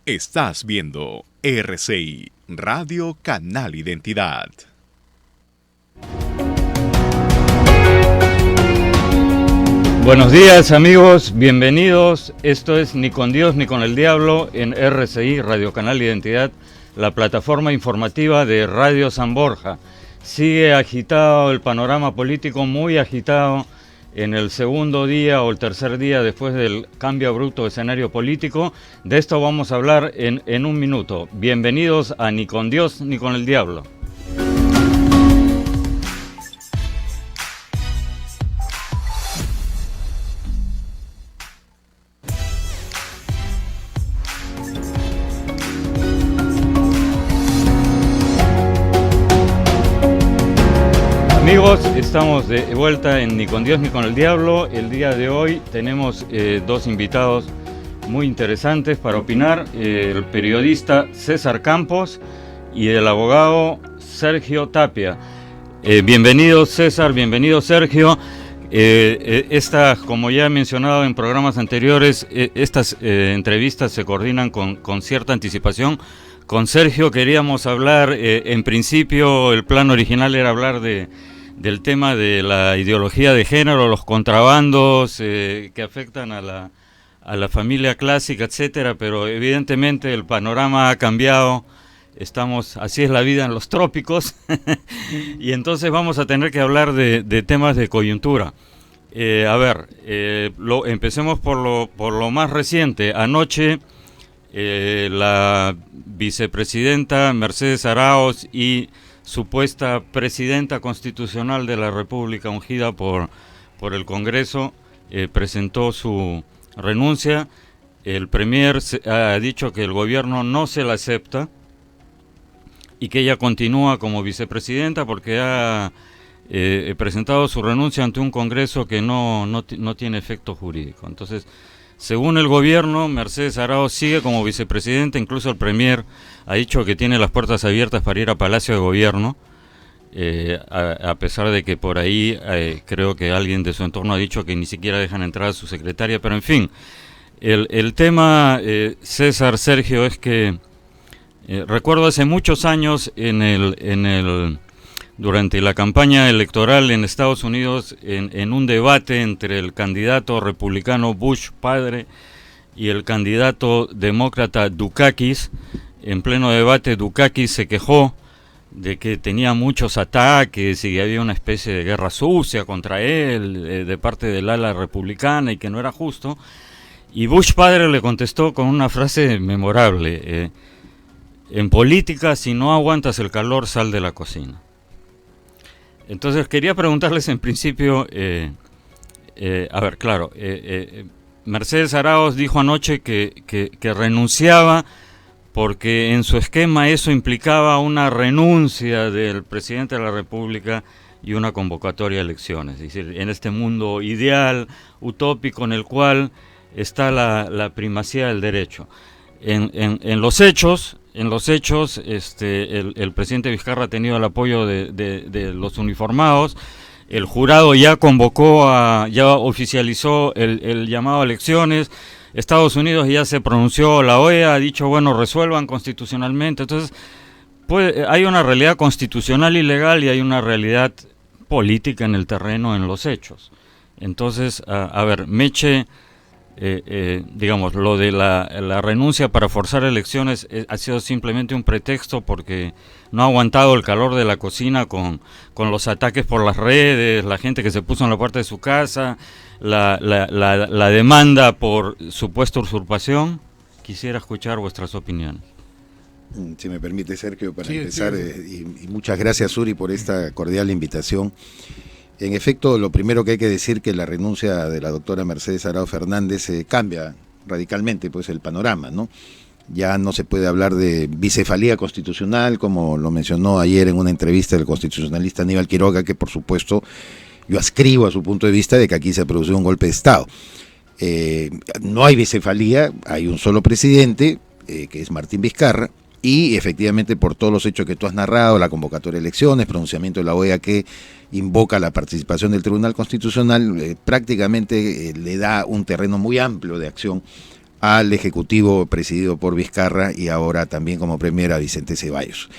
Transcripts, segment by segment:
Estás viendo RCI, Radio Canal Identidad. Buenos días amigos, bienvenidos. Esto es Ni con Dios ni con el Diablo en RCI, Radio Canal Identidad, la plataforma informativa de Radio San Borja. Sigue agitado el panorama político, muy agitado en el segundo día o el tercer día después del cambio abrupto de escenario político. De esto vamos a hablar en un minuto. Bienvenidos a Ni con Dios ni con el Diablo. Amigos, estamos de vuelta en Ni con Dios ni con el Diablo. El día de hoy tenemos dos invitados muy interesantes para opinar. El periodista César Campos y el abogado Sergio Tapia. Bienvenido César, bienvenido Sergio. Como ya he mencionado en programas anteriores, estas entrevistas se coordinan con cierta anticipación. Con Sergio queríamos hablar, en principio el plan original era hablar del tema de la ideología de género, los contrabandos que afectan a la familia clásica, etcétera, pero evidentemente el panorama ha cambiado, así es la vida en los trópicos, y entonces vamos a tener que hablar de temas de coyuntura. Empecemos por lo más reciente. Anoche la vicepresidenta Mercedes Arauz y supuesta presidenta constitucional de la República ungida por el Congreso presentó su renuncia. El premier ha dicho que el gobierno no se la acepta y que ella continúa como vicepresidenta porque ha presentado su renuncia ante un Congreso que no tiene efecto jurídico. Entonces, según el gobierno, Mercedes Arauz sigue como vicepresidenta. Incluso el premier ha dicho que tiene las puertas abiertas para ir a Palacio de Gobierno, a pesar de que por ahí creo que alguien de su entorno ha dicho que ni siquiera dejan entrar a su secretaria. Pero en fin, el tema, César, Sergio, es que recuerdo hace muchos años durante la campaña electoral en Estados Unidos, en un debate entre el candidato republicano Bush padre y el candidato demócrata Dukakis. En pleno debate, Dukakis se quejó de que tenía muchos ataques y había una especie de guerra sucia contra él de parte del ala republicana y que no era justo. Y Bush padre le contestó con una frase memorable: en política, si no aguantas el calor, sal de la cocina. Entonces quería preguntarles en principio, Mercedes Arauz dijo anoche que renunciaba porque en su esquema eso implicaba una renuncia del presidente de la República y una convocatoria a elecciones. Es decir, en este mundo ideal, utópico, en el cual está la primacía del derecho. En los hechos, el presidente Vizcarra ha tenido el apoyo de los uniformados. El jurado ya oficializó el llamado a elecciones. Estados Unidos ya se pronunció, la OEA ha dicho, bueno, resuelvan constitucionalmente. Entonces, hay una realidad constitucional y legal y hay una realidad política en el terreno, en los hechos. Entonces, Meche, digamos, lo de la renuncia para forzar elecciones ha sido simplemente un pretexto porque no ha aguantado el calor de la cocina con los ataques por las redes, la gente que se puso en la puerta de su casa, la demanda por supuesta usurpación. Quisiera escuchar vuestras opiniones. Si me permite, Sergio, para empezar, y muchas gracias, Uri, por esta cordial invitación. En efecto, lo primero que hay que decir que la renuncia de la doctora Mercedes Arauz Fernández cambia radicalmente pues el panorama, ¿no? Ya no se puede hablar de bicefalía constitucional, como lo mencionó ayer en una entrevista el constitucionalista Aníbal Quiroga, que por supuesto yo adscribo a su punto de vista de que aquí se produjo un golpe de Estado. No hay bicefalía, hay un solo presidente, que es Martín Vizcarra, y efectivamente por todos los hechos que tú has narrado, la convocatoria de elecciones, pronunciamiento de la OEA que invoca la participación del Tribunal Constitucional, prácticamente le da un terreno muy amplio de acción al Ejecutivo presidido por Vizcarra y ahora también como premier a Vicente Ceballos.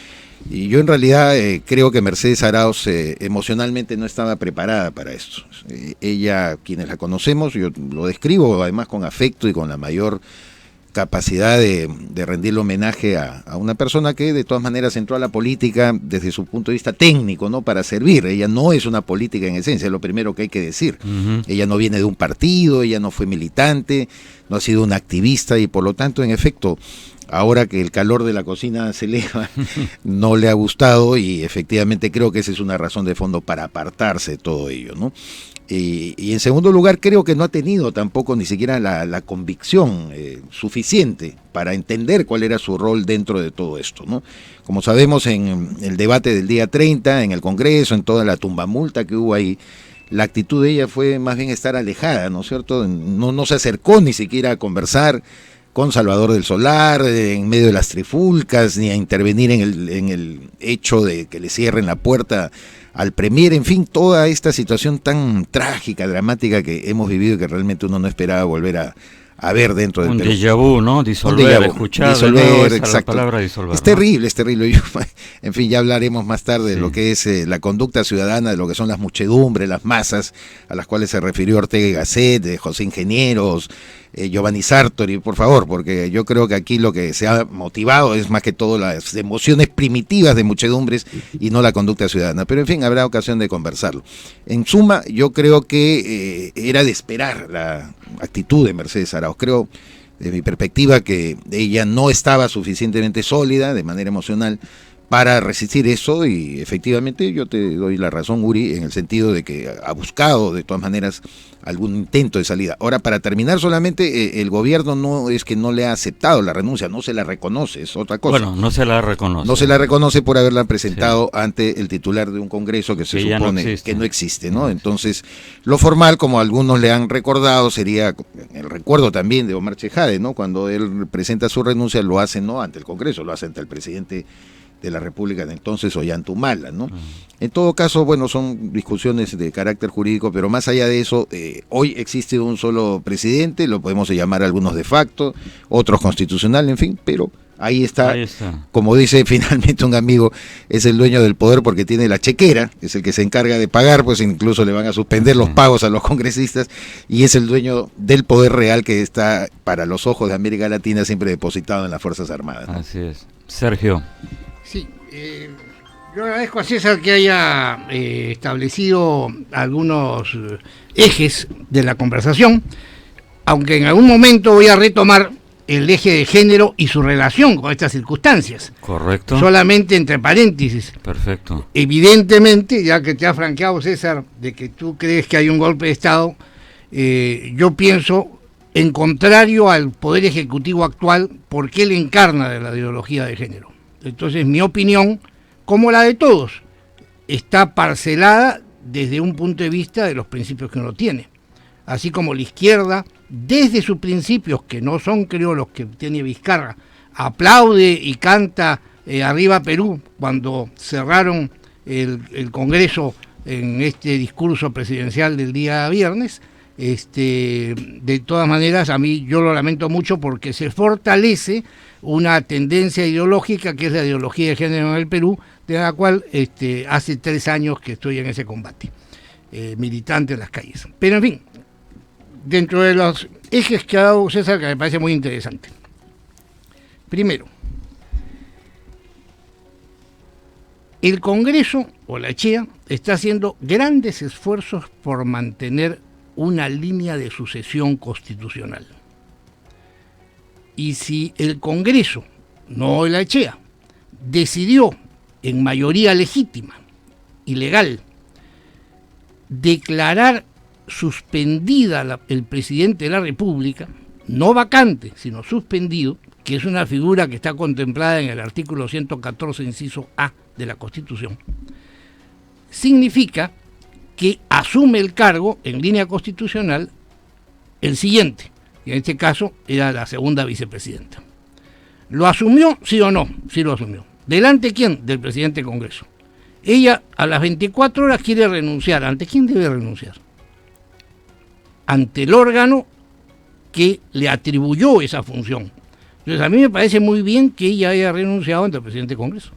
Y yo en realidad creo que Mercedes Arauz emocionalmente no estaba preparada para esto. Ella, quienes la conocemos, yo lo describo además con afecto y con la mayor capacidad de rendirle homenaje a una persona que de todas maneras entró a la política desde su punto de vista técnico, ¿no? Para servir. Ella no es una política en esencia, es lo primero que hay que decir. Ella no viene de un partido, ella no fue militante, no ha sido una activista y por lo tanto, en efecto, ahora que el calor de la cocina se eleva, no le ha gustado y efectivamente creo que esa es una razón de fondo para apartarse de todo ello, ¿no? Y en segundo lugar, creo que no ha tenido tampoco ni siquiera la convicción suficiente para entender cuál era su rol dentro de todo esto, ¿no? Como sabemos, en el debate del día 30, en el Congreso, en toda la tumbamulta que hubo ahí, la actitud de ella fue más bien estar alejada, ¿no es cierto? No se acercó ni siquiera a conversar con Salvador del Solar, en medio de las trifulcas, ni a intervenir en el hecho de que le cierren la puerta al premier, en fin, toda esta situación tan trágica, dramática que hemos vivido y que realmente uno no esperaba volver a ver dentro del Perú. Un déjà vu, ¿no? Disolver, escuchar, disolver, exacto. La palabra disolver. Es terrible, es terrible. En fin, ya hablaremos más tarde de lo que es la conducta ciudadana, de lo que son las muchedumbres, las masas a las cuales se refirió Ortega y Gasset, de José Ingenieros, Giovanni Sartori, por favor, porque yo creo que aquí lo que se ha motivado es más que todo las emociones primitivas de muchedumbres y no la conducta ciudadana. Pero en fin, habrá ocasión de conversarlo. En suma, yo creo que era de esperar la actitud de Mercedes Arauz. Creo, desde mi perspectiva, que ella no estaba suficientemente sólida de manera emocional para resistir eso y efectivamente yo te doy la razón, Uri, en el sentido de que ha buscado de todas maneras algún intento de salida. Ahora, para terminar solamente, el gobierno no es que no le ha aceptado la renuncia, no se la reconoce, es otra cosa. Bueno, no se la reconoce. No se la reconoce por haberla presentado ante el titular de un congreso que se supone que no existe, ¿no? Entonces, lo formal, como algunos le han recordado, sería el recuerdo también de Omar Chejade, ¿no? Cuando él presenta su renuncia, lo hace no ante el Congreso, lo hace ante el presidente de la República de entonces, Ollanta Humala, ¿no? En todo caso, bueno, son discusiones de carácter jurídico, pero más allá de eso, hoy existe un solo presidente, lo podemos llamar algunos de facto, otros constitucional, en fin, pero ahí está, como dice finalmente un amigo, es el dueño del poder porque tiene la chequera, es el que se encarga de pagar, pues incluso le van a suspender los pagos a los congresistas, y es el dueño del poder real que está, para los ojos de América Latina, siempre depositado en las Fuerzas Armadas, ¿no? Así es. Sergio. Sí, yo agradezco a César que haya establecido algunos ejes de la conversación, aunque en algún momento voy a retomar el eje de género y su relación con estas circunstancias. Correcto. Solamente entre paréntesis. Perfecto. Evidentemente, ya que te ha franqueado, César, de que tú crees que hay un golpe de Estado, yo pienso, en contrario al Poder Ejecutivo actual, porque él encarna de la ideología de género. Entonces, mi opinión, como la de todos, está parcelada desde un punto de vista de los principios que uno tiene. Así como la izquierda, desde sus principios, que no son, creo, los que tiene Vizcarra, aplaude y canta Arriba Perú cuando cerraron el Congreso en este discurso presidencial del día viernes. De todas maneras, a mí yo lo lamento mucho porque se fortalece una tendencia ideológica que es la ideología de género en el Perú, de la cual hace 3 años que estoy en ese combate, militante en las calles. Pero en fin, dentro de los ejes que ha dado César, que me parece muy interesante. Primero, el Congreso, o la CHEA, está haciendo grandes esfuerzos por mantener una línea de sucesión constitucional. Y si el Congreso, no la CHEA, decidió en mayoría legítima y legal declarar suspendida el presidente de la República, no vacante, sino suspendido, que es una figura que está contemplada en el artículo 114, inciso A de la Constitución, significa que asume el cargo en línea constitucional el siguiente, que en este caso era la segunda vicepresidenta. ¿Lo asumió, sí o no? Sí lo asumió. ¿Delante quién? Del presidente del Congreso. Ella a las 24 horas quiere renunciar. ¿Ante quién debe renunciar? Ante el órgano que le atribuyó esa función. Entonces a mí me parece muy bien que ella haya renunciado ante el presidente del Congreso.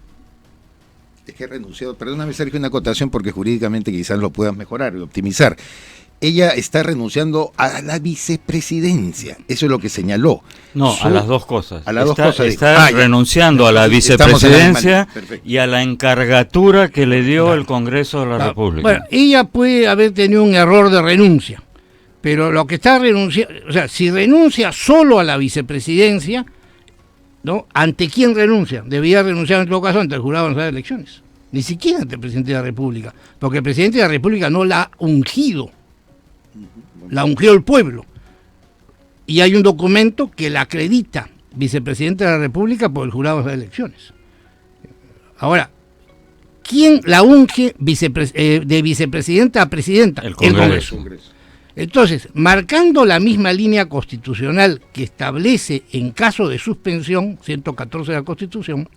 Es que ha renunciado, perdóname Sergio, una acotación porque jurídicamente quizás lo puedas mejorar y optimizar. Ella está renunciando a la vicepresidencia, eso es lo que señaló. No, a las dos cosas. A las dos cosas. Está renunciando a la vicepresidencia y a la encargatura que le dio el Congreso de la República. Bueno, ella puede haber tenido un error de renuncia, pero lo que está renunciando, o sea, si renuncia solo a la vicepresidencia, ¿no? ¿Ante quién renuncia? Debía renunciar en todo caso ante el Jurado Nacional de Elecciones, ni siquiera ante el presidente de la República, porque el presidente de la República no la ha ungido, la ungió el pueblo. Y hay un documento que la acredita vicepresidente de la República por el Jurado Nacional de Elecciones. Ahora, ¿quién la unge de vicepresidenta a presidenta? El Congreso. Entonces, marcando la misma línea constitucional que establece en caso de suspensión, 114 de la Constitución,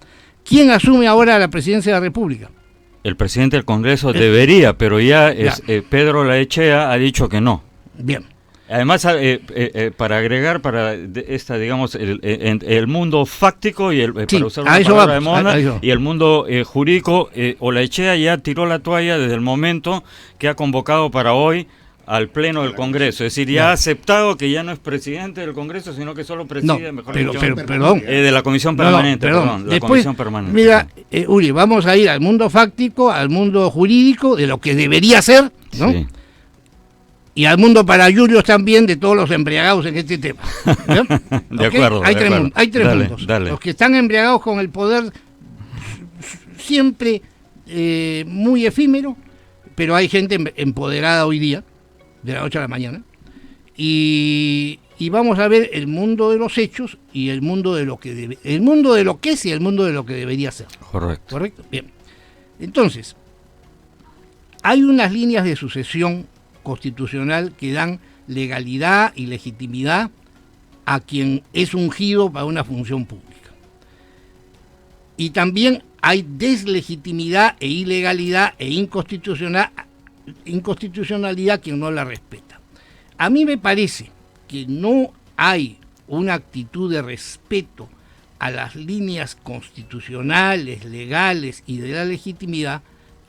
¿quién asume ahora la presidencia de la República? El presidente del Congreso debería, pero ya Pedro Laechea ha dicho que no. Bien. Además, para agregar para digamos, el mundo fáctico y para usar una palabra de moda, y el mundo jurídico, Olaechea ya tiró la toalla desde el momento que ha convocado para hoy al Pleno del Congreso, es decir, ya ha aceptado que ya no es presidente del Congreso, sino que solo preside, de la Comisión Permanente, Después, Comisión Permanente. Mira, Uri, vamos a ir al mundo fáctico, al mundo jurídico, de lo que debería ser, ¿no? Sí. Y al mundo para Julius también, de todos los embriagados en este tema. De acuerdo. Hay tres puntos. Dale. Los que están embriagados con el poder, siempre muy efímero, pero hay gente empoderada hoy día, de la noche a la mañana, y vamos a ver el mundo de los hechos y el mundo de lo que el mundo de lo que es y el mundo de lo que debería ser. Correcto. Bien. Entonces, hay unas líneas de sucesión constitucional que dan legalidad y legitimidad a quien es ungido para una función pública. Y también hay deslegitimidad e ilegalidad e inconstitucionalidad quien no la respeta. A mí me parece que no hay una actitud de respeto a las líneas constitucionales, legales y de la legitimidad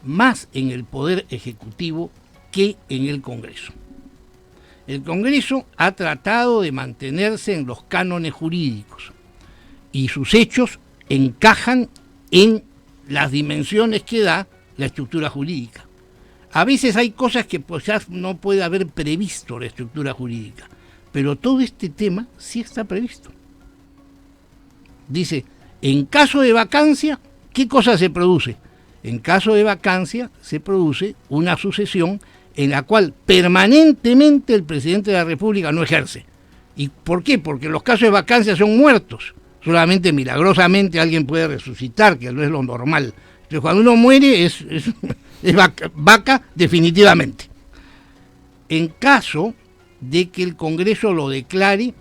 más en el Poder Ejecutivo que en el Congreso. El Congreso ha tratado de mantenerse en los cánones jurídicos y sus hechos encajan en las dimensiones que da la estructura jurídica. A veces hay cosas que pues ya no puede haber previsto la estructura jurídica, pero todo este tema sí está previsto. Dice, en caso de vacancia, ¿qué cosa se produce? En caso de vacancia se produce una sucesión en la cual permanentemente el presidente de la República no ejerce. ¿Y por qué? Porque los casos de vacancia son muertos. Solamente milagrosamente alguien puede resucitar, que no es lo normal. Entonces cuando uno muere es vaca definitivamente. En caso de que el Congreso lo declare,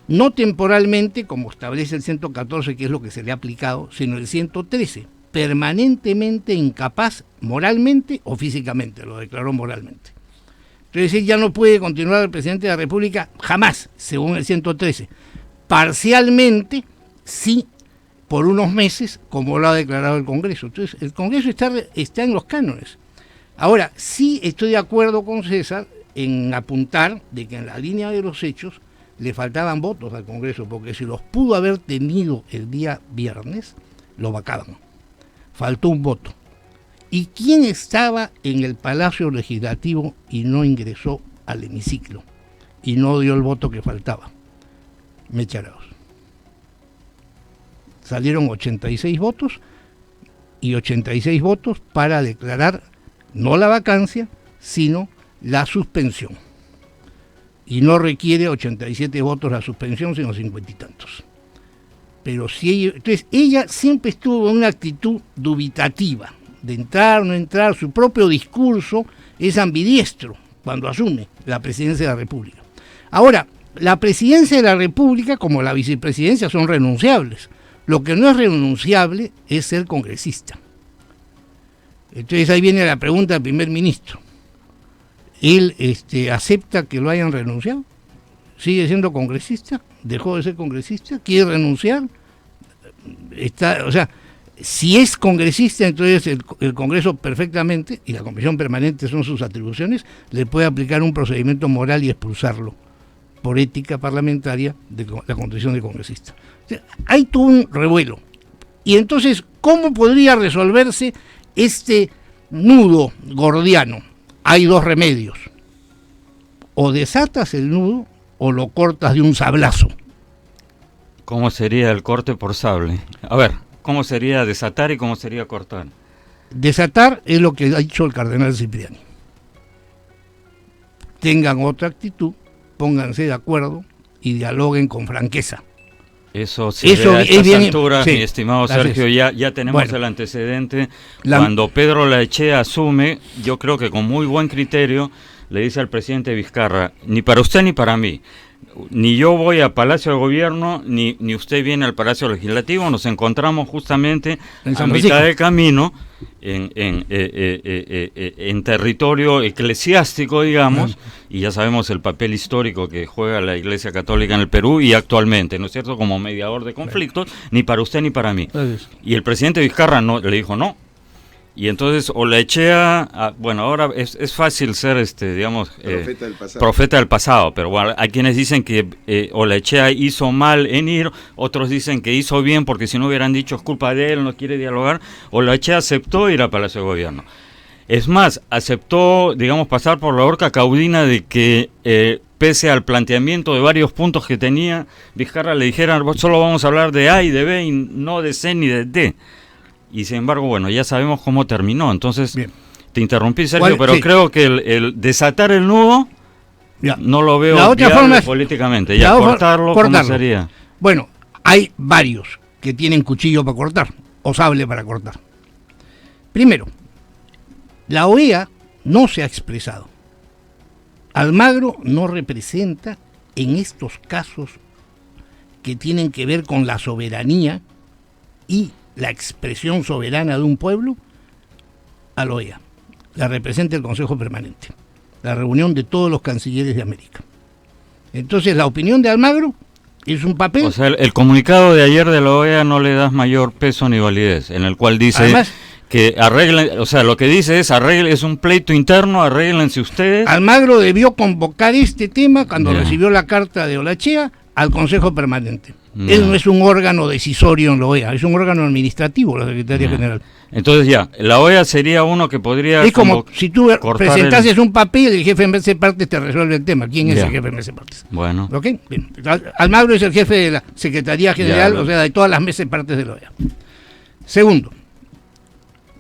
no temporalmente, como establece el 114, que es lo que se le ha aplicado, sino el 113, permanentemente incapaz moralmente o físicamente, lo declaró moralmente. Entonces ya no puede continuar el presidente de la República jamás, según el 113. Parcialmente, sí, por unos meses, como lo ha declarado el Congreso. Entonces el Congreso está en los cánones. Ahora, sí estoy de acuerdo con César en apuntar de que en la línea de los hechos le faltaban votos al Congreso, porque si los pudo haber tenido el día viernes, lo vacaban. Faltó un voto. ¿Y quién estaba en el Palacio Legislativo y no ingresó al hemiciclo? Y no dio el voto que faltaba. Mecha Arauz. Salieron 86 votos y 86 votos para declarar no la vacancia, sino la suspensión. Y no requiere 87 votos la suspensión, sino 50 y tantos. Pero si entonces ella siempre estuvo en una actitud dubitativa, de entrar o no entrar. Su propio discurso es ambidiestro cuando asume la presidencia de la República. Ahora, la presidencia de la República, como la vicepresidencia, son renunciables. Lo que no es renunciable es ser congresista. Entonces ahí viene la pregunta del primer ministro. él acepta que lo hayan renunciado, sigue siendo congresista, dejó de ser congresista, quiere renunciar, o sea, si es congresista, entonces el Congreso perfectamente, y la Comisión Permanente son sus atribuciones, le puede aplicar un procedimiento moral y expulsarlo por ética parlamentaria de la condición de congresista. O sea, hay todo un revuelo. Y entonces, ¿cómo podría resolverse este nudo gordiano? Hay dos remedios. O desatas el nudo o lo cortas de un sablazo. ¿Cómo sería el corte por sable? A ver, ¿cómo sería desatar y cómo sería cortar? Desatar es lo que ha dicho el cardenal Cipriani. Tengan otra actitud, pónganse de acuerdo y dialoguen con franqueza. Eso a estas alturas, sí, mi estimado Sergio, ya tenemos el antecedente. Cuando Pedro Laechea asume, yo creo que con muy buen criterio, le dice al presidente Vizcarra, ni para usted ni para mí, ni yo voy al Palacio de Gobierno, ni usted viene al Palacio Legislativo, nos encontramos justamente a mitad de camino, en territorio eclesiástico, digamos, y ya sabemos el papel histórico que juega la Iglesia Católica en el Perú y actualmente, ¿no es cierto?, como mediador de conflictos, ni para usted ni para mí. Y el presidente Vizcarra le dijo no. Y entonces Olaechea, bueno, ahora es fácil ser, digamos, profeta del pasado, pero bueno, hay quienes dicen que Olaechea hizo mal en ir, otros dicen que hizo bien porque si no hubieran dicho es culpa de él, no quiere dialogar. Olaechea aceptó ir a Palacio de Gobierno. Es más, aceptó, digamos, pasar por la horca caudina de que, pese al planteamiento de varios puntos que tenía, Vizcarra le dijera, solo vamos a hablar de A y de B y no de C ni de D. Y sin embargo, bueno, ya sabemos cómo terminó. Entonces, bien. Te interrumpí, Sergio, pero sí, creo que el desatar el nudo no lo veo la otra forma es, políticamente. Ya cortarlo, ¿cómo sería? Bueno, hay varios que tienen cuchillo para cortar o sable para cortar. Primero, la OEA no se ha expresado. Almagro no representa en estos casos que tienen que ver con la soberanía y la expresión soberana de un pueblo a la OEA. La representa el Consejo Permanente, la reunión de todos los cancilleres de América. Entonces, la opinión de Almagro es un papel... O sea, el comunicado de ayer de la OEA no le das mayor peso ni validez, en el cual dice... Además, que arreglen, o sea, lo que dice es es un pleito interno, arréglense ustedes. Almagro debió convocar este tema cuando recibió la carta de Olaechea al Consejo Permanente. Él no es un órgano decisorio en la OEA, es un órgano administrativo, la Secretaría General. Entonces la OEA sería uno que podría... Es como si tú presentases un papel y el jefe de MC Partes te resuelve el tema. ¿Quién es el jefe de MC Partes? Bueno. ¿Ok? Bien. Almagro es el jefe de la Secretaría General, o sea, de todas las mesas Partes de la OEA. Segundo,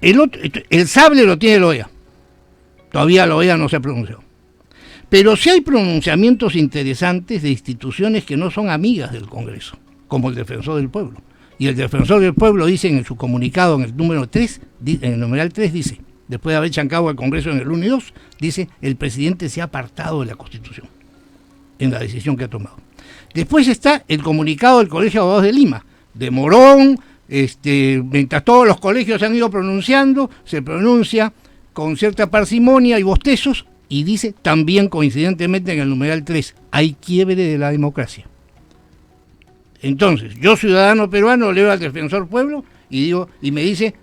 el sable lo tiene la OEA. Todavía la OEA no se ha pronunciado. Pero sí hay pronunciamientos interesantes de instituciones que no son amigas del Congreso, como el Defensor del Pueblo. Y el Defensor del Pueblo dice en su comunicado, en el número 3, en el numeral 3 dice, después de haber chancado al Congreso en el 1 y 2, dice, el presidente se ha apartado de la Constitución en la decisión que ha tomado. Después está el comunicado del Colegio de Abogados de Lima, de Morón, mientras todos los colegios se han ido pronunciando, se pronuncia con cierta parsimonia y bostezos, y dice también coincidentemente en el numeral 3, hay quiebre de la democracia. Entonces, yo ciudadano peruano leo al Defensor Pueblo y digo, y me dice,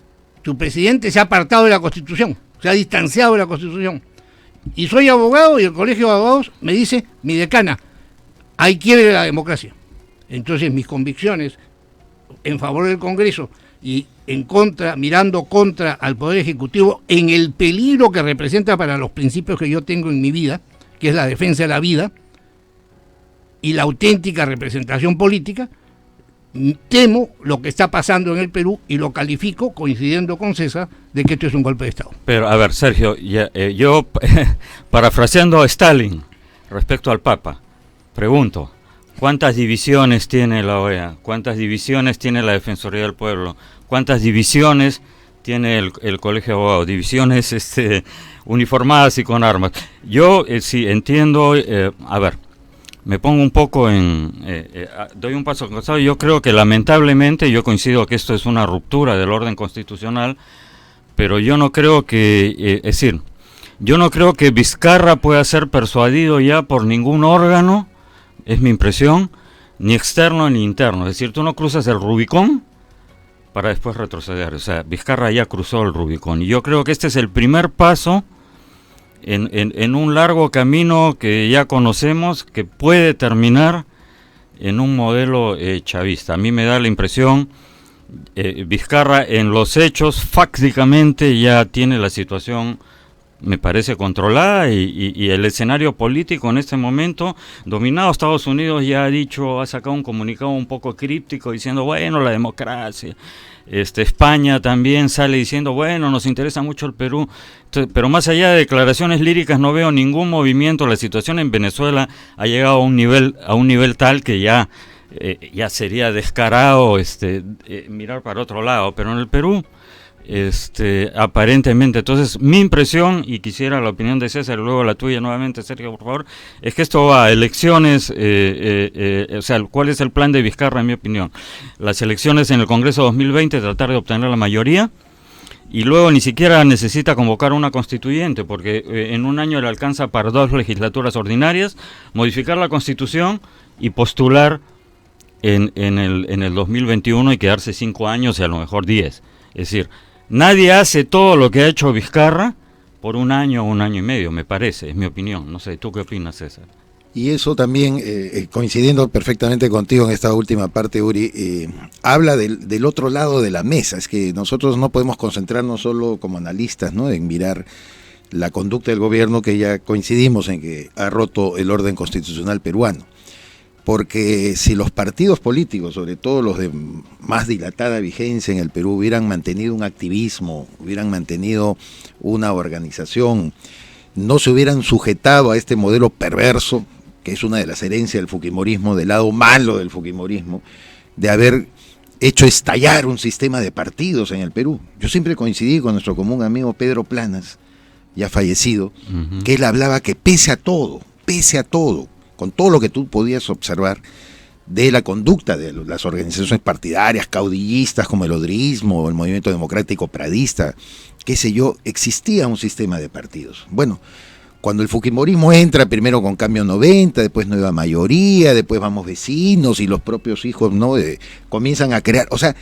tu presidente se ha apartado de la Constitución, se ha distanciado de la Constitución. Y soy abogado y el Colegio de Abogados me dice, mi decana, hay quiebre de la democracia. Entonces mis convicciones en favor del Congreso y en contra, mirando contra al Poder Ejecutivo en el peligro que representa para los principios que yo tengo en mi vida, que es la defensa de la vida y la auténtica representación política, temo lo que está pasando en el Perú y lo califico, coincidiendo con César, de que esto es un golpe de Estado. Pero, a ver, Sergio, yo, parafraseando a Stalin respecto al Papa, pregunto, ¿cuántas divisiones tiene la OEA? ¿Cuántas divisiones tiene la Defensoría del Pueblo? ¿Cuántas divisiones tiene el Colegio de Abogados? Divisiones uniformadas y con armas. Yo sí entiendo, a ver, me pongo un poco doy un paso al costado. Yo creo que lamentablemente, yo coincido que esto es una ruptura del orden constitucional, pero yo no creo que, es decir, Yo no creo que Vizcarra pueda ser persuadido ya por ningún órgano, es mi impresión, ni externo ni interno. Es decir, tú no cruzas el Rubicón para después retroceder. O sea, Vizcarra ya cruzó el Rubicón. Y yo creo que este es el primer paso en un largo camino que ya conocemos, que puede terminar en un modelo chavista. A mí me da la impresión, Vizcarra en los hechos fácticamente ya tiene la situación, me parece, controlada, y el escenario político en este momento dominado. Estados Unidos ya ha sacado un comunicado un poco críptico diciendo, bueno, la democracia. España también sale diciendo, bueno, nos interesa mucho el Perú. Entonces, pero más allá de declaraciones líricas no veo ningún movimiento. La situación en Venezuela ha llegado a un nivel tal que ya sería descarado mirar para otro lado, pero en el Perú aparentemente. Entonces, mi impresión, y quisiera la opinión de César y luego la tuya nuevamente, Sergio, por favor, es que esto va a elecciones, o sea, ¿cuál es el plan de Vizcarra, en mi opinión? Las elecciones en el Congreso 2020, tratar de obtener la mayoría, y luego ni siquiera necesita convocar una constituyente, porque en un año le alcanza para 2 legislaturas ordinarias, modificar la Constitución y postular en el 2021 y quedarse 5 años y a lo mejor 10. Es decir, nadie hace todo lo que ha hecho Vizcarra por un año o un año y medio, me parece, es mi opinión. No sé, ¿tú qué opinas, César? Y eso también, coincidiendo perfectamente contigo en esta última parte, Uri, habla del otro lado de la mesa. Es que nosotros no podemos concentrarnos solo como analistas, ¿no?, en mirar la conducta del gobierno, que ya coincidimos en que ha roto el orden constitucional peruano. Porque si los partidos políticos, sobre todo los de más dilatada vigencia en el Perú, hubieran mantenido un activismo, hubieran mantenido una organización, no se hubieran sujetado a este modelo perverso, que es una de las herencias del fujimorismo, del lado malo del fujimorismo, de haber hecho estallar un sistema de partidos en el Perú. Yo siempre coincidí con nuestro común amigo Pedro Planas, ya fallecido, que él hablaba que pese a todo, con todo lo que tú podías observar de la conducta de las organizaciones partidarias, caudillistas como el odrismo, el Movimiento Democrático Pradista, qué sé yo, existía un sistema de partidos. Bueno, cuando el fujimorismo entra primero con Cambio 90, después Nueva Mayoría, después Vamos Vecinos y los propios hijos, ¿no?, comienzan a crear, o sea,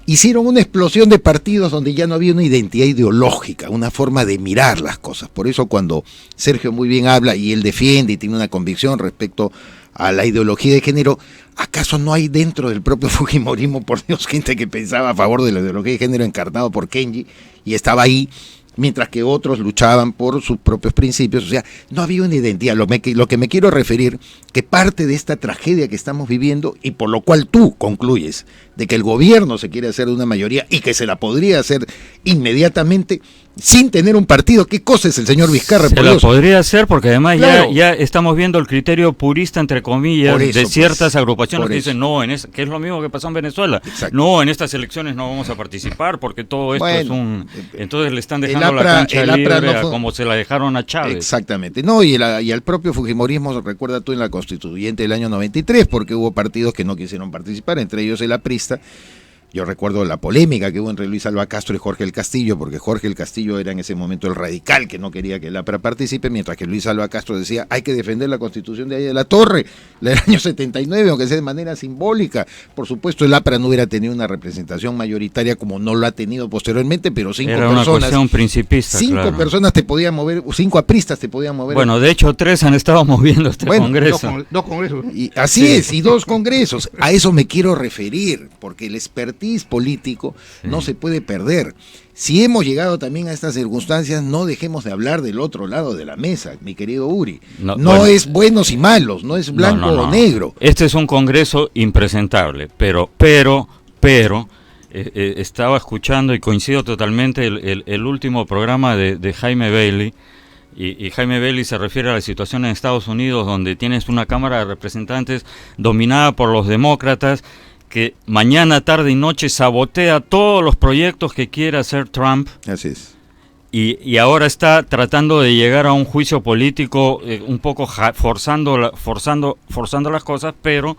hicieron una explosión de partidos donde ya no había una identidad ideológica, una forma de mirar las cosas. Por eso cuando Sergio muy bien habla y él defiende y tiene una convicción respecto a la ideología de género, ¿acaso no hay dentro del propio fujimorismo, por Dios, gente que pensaba a favor de la ideología de género encarnado por Kenji y estaba ahí, mientras que otros luchaban por sus propios principios? O sea, no había una identidad. Lo que me quiero referir, que parte de esta tragedia que estamos viviendo, y por lo cual tú concluyes de que el gobierno se quiere hacer de una mayoría y que se la podría hacer inmediatamente sin tener un partido. ¿Qué cosa es el señor Vizcarra? Se por la Dios? podría hacer, porque además Claro. ya estamos viendo el criterio purista, entre comillas, Por eso, de ciertas pues, agrupaciones por que eso. dicen, no, que es lo mismo que pasó en Venezuela. Exacto. No, en estas elecciones no vamos a participar porque todo esto Bueno, es un... Entonces le están el dejando la APRA cancha no libre a fue- como se la dejaron a Chávez. Exactamente. No, y al propio fujimorismo, recuerda tú, en la constituyente del año 93, porque hubo partidos que no quisieron participar, entre ellos el aprista. Yo recuerdo la polémica que hubo entre Luis Alva Castro y Jorge el Castillo, porque Jorge el Castillo era en ese momento el radical que no quería que el APRA participe, mientras que Luis Alva Castro decía, hay que defender la constitución de ahí de la Torre, la del año 79, aunque sea de manera simbólica. Por supuesto, el APRA no hubiera tenido una representación mayoritaria como no lo ha tenido posteriormente, pero cinco Era una personas, cuestión principista, claro. personas te podían mover, 5 apristas te podían mover. Bueno, de hecho 3 han estado moviendo este Bueno, Congreso. Dos congresos. Y así es, y 2 congresos. A eso me quiero referir, porque el expertise político no se puede perder. Si hemos llegado también a estas circunstancias, no dejemos de hablar del otro lado de la mesa, mi querido Uri. No bueno, es buenos y malos, no es blanco o negro. Este es un Congreso impresentable, pero estaba escuchando y coincido totalmente el último programa de Jaime Bailey. Y Jaime Bailey se refiere a la situación en Estados Unidos, donde tienes una Cámara de Representantes dominada por los demócratas, que mañana, tarde y noche sabotea todos los proyectos que quiere hacer Trump. Así es. Y ahora está tratando de llegar a un juicio político, un poco forzando las cosas, pero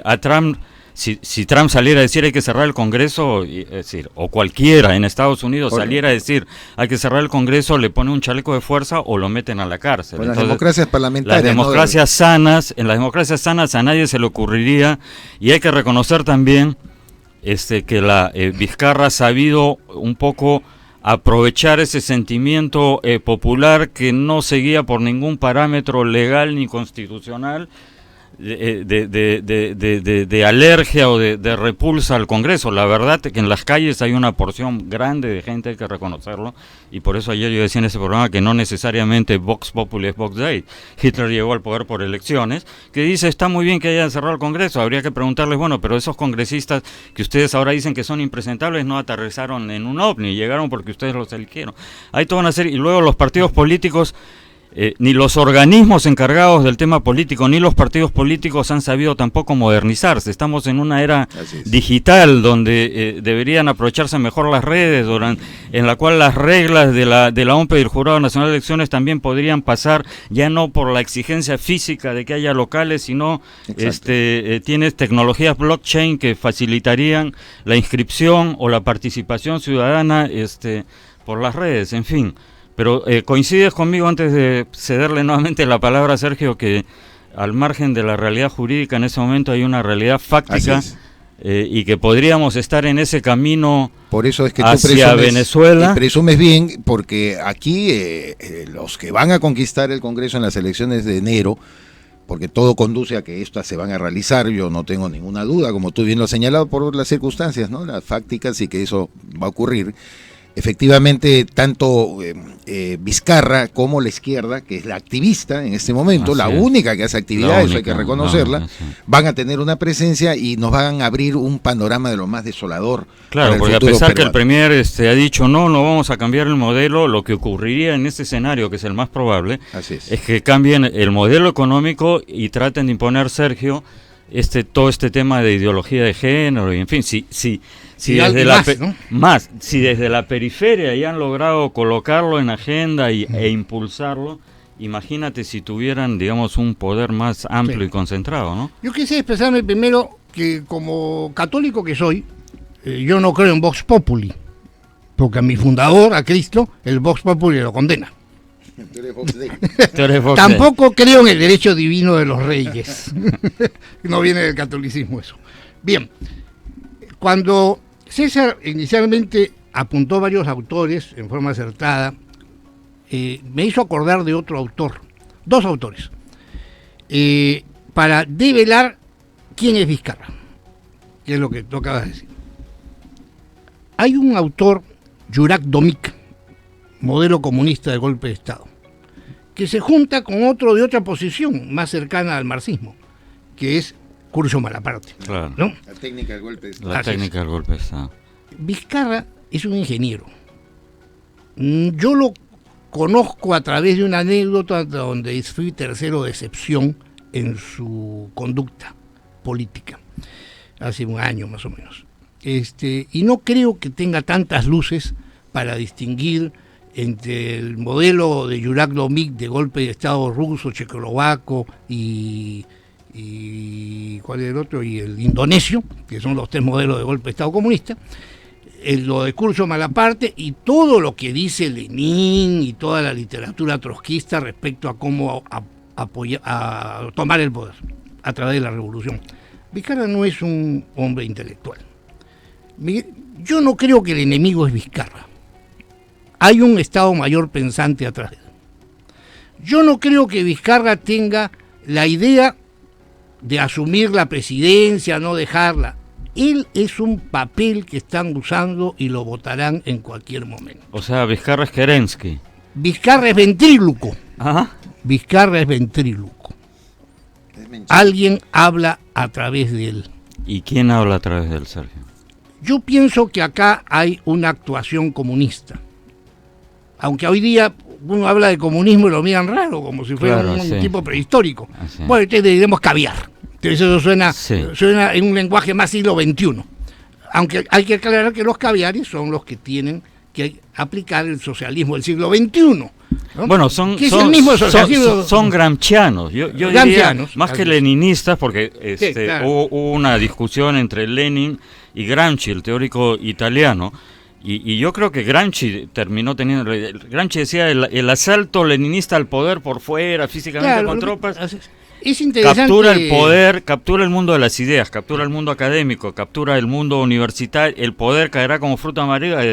a Trump si Trump saliera a decir hay que cerrar el Congreso, es decir, o cualquiera en Estados Unidos saliera a decir hay que cerrar el Congreso, le pone un chaleco de fuerza o lo meten a la cárcel. Entonces, las democracias parlamentarias. Las democracias sanas, en las democracias sanas a nadie se le ocurriría, y hay que reconocer también que la Vizcarra ha sabido un poco aprovechar ese sentimiento popular que no seguía por ningún parámetro legal ni constitucional, de alergia o de repulsa al Congreso. La verdad es que en las calles hay una porción grande de gente, hay que reconocerlo, y por eso ayer yo decía en ese programa que no necesariamente Vox Populi es Vox Dei. Hitler llegó al poder por elecciones, que dice, está muy bien que hayan cerrado el Congreso, habría que preguntarles, bueno, pero esos congresistas que ustedes ahora dicen que son impresentables no aterrizaron en un ovni, llegaron porque ustedes los eligieron. Hay toda una serie, y luego los partidos políticos, ni los organismos encargados del tema político, ni los partidos políticos han sabido tampoco modernizarse. Estamos en una era digital donde deberían aprovecharse mejor las redes, en la cual las reglas de la OMP y del Jurado Nacional de Elecciones también podrían pasar, ya no por la exigencia física de que haya locales, sino tienes tecnologías blockchain que facilitarían la inscripción o la participación ciudadana por las redes, en fin. Pero coincides conmigo, antes de cederle nuevamente la palabra a Sergio, que al margen de la realidad jurídica en ese momento hay una realidad fáctica, y que podríamos estar en ese camino. Por eso es que hacia Venezuela. Presumes bien, porque aquí los que van a conquistar el Congreso en las elecciones de enero, porque todo conduce a que estas se van a realizar, yo no tengo ninguna duda, como tú bien lo has señalado, por las circunstancias, ¿no?, las fácticas, y que eso va a ocurrir. Efectivamente, tanto Vizcarra como la izquierda, que es la activista en este momento, la única que hace actividad, eso hay que reconocerla, van a tener una presencia y nos van a abrir un panorama de lo más desolador. Claro, porque a pesar que el Premier ha dicho no vamos a cambiar el modelo, lo que ocurriría en este escenario, que es el más probable, es que cambien el modelo económico y traten de imponer, Sergio, todo este tema de ideología de género, y en fin, si desde la periferia ya han logrado colocarlo en agenda e impulsarlo, imagínate si tuvieran, digamos, un poder más amplio y concentrado, ¿no? Yo quise expresarme primero que, como católico que soy, yo no creo en Vox Populi, porque a mi fundador, a Cristo, el Vox Populi lo condena. Tampoco creo en el derecho divino de los reyes. No viene del catolicismo eso. Bien, cuando César inicialmente apuntó varios autores en forma acertada, me hizo acordar de otro autor, dos autores, para develar quién es Vizcarra, que es lo que tú acabas de decir. Hay un autor, Juraj Domic, modelo comunista de golpe de Estado, que se junta con otro de otra posición más cercana al marxismo, que es Curcio Malaparte. Claro. ¿No? La técnica del golpe de Estado. La técnica del golpe de Estado. Vizcarra es un ingeniero. Yo lo conozco a través de una anécdota donde fui tercero de excepción en su conducta política, hace un año más o menos. Y no creo que tenga tantas luces para distinguir entre el modelo de Juraj Domic de golpe de Estado ruso, checoslovaco y ¿cuál es el otro? Y el indonesio, que son los tres modelos de golpe de Estado comunista, lo de Curcio Malaparte y todo lo que dice Lenin y toda la literatura trotskista respecto a cómo a tomar el poder a través de la revolución. Vizcarra no es un hombre intelectual. Yo no creo que el enemigo es Vizcarra. Hay un Estado Mayor pensante atrás de él. Yo no creo que Vizcarra tenga la idea de asumir la presidencia, no dejarla. Él es un papel que están usando y lo votarán en cualquier momento. O sea, Vizcarra es Kerensky. Vizcarra es ventríloco. Ajá. Vizcarra es ventríloco. Alguien habla a través de él. ¿Y quién habla a través de él, Sergio? Yo pienso que acá hay una actuación comunista. Aunque hoy día uno habla de comunismo y lo miran raro, como si fuera un tipo prehistórico. Así. Bueno, entonces diremos caviar. Entonces eso suena en un lenguaje más siglo XXI. Aunque hay que aclarar que los caviares son los que que aplicar el socialismo del siglo XXI. ¿no? Bueno, son gramscianos. Yo diría, más que leninistas, porque sí, claro. hubo una discusión entre Lenin y Gramsci, el teórico italiano, y yo creo que Gramsci terminó teniendo... Gramsci decía el asalto leninista al poder por fuera, físicamente, claro, con tropas... Es interesante. Captura el poder, captura el mundo de las ideas, captura el mundo académico, captura el mundo universitario, el poder caerá como fruta amarilla.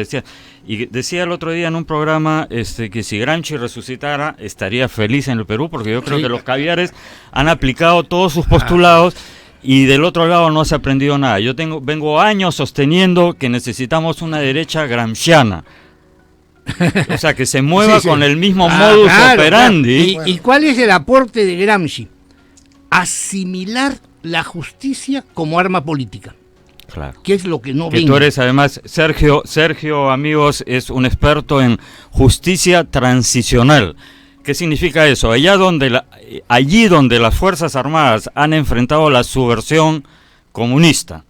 Y decía el otro día en un programa que si Gramsci resucitara estaría feliz en el Perú, porque yo creo que los caviares han aplicado todos sus postulados y del otro lado no se ha aprendido nada. Yo vengo años sosteniendo que necesitamos una derecha gramsciana. O sea, que se mueva con el mismo modus operandi. Claro. ¿Y cuál es el aporte de Gramsci? Asimilar la justicia como arma política. Claro. Que es lo que no que ven. Tú eres además, Sergio, amigos, es un experto en justicia transicional. ¿Qué significa eso? Allí donde las Fuerzas Armadas han enfrentado la subversión comunista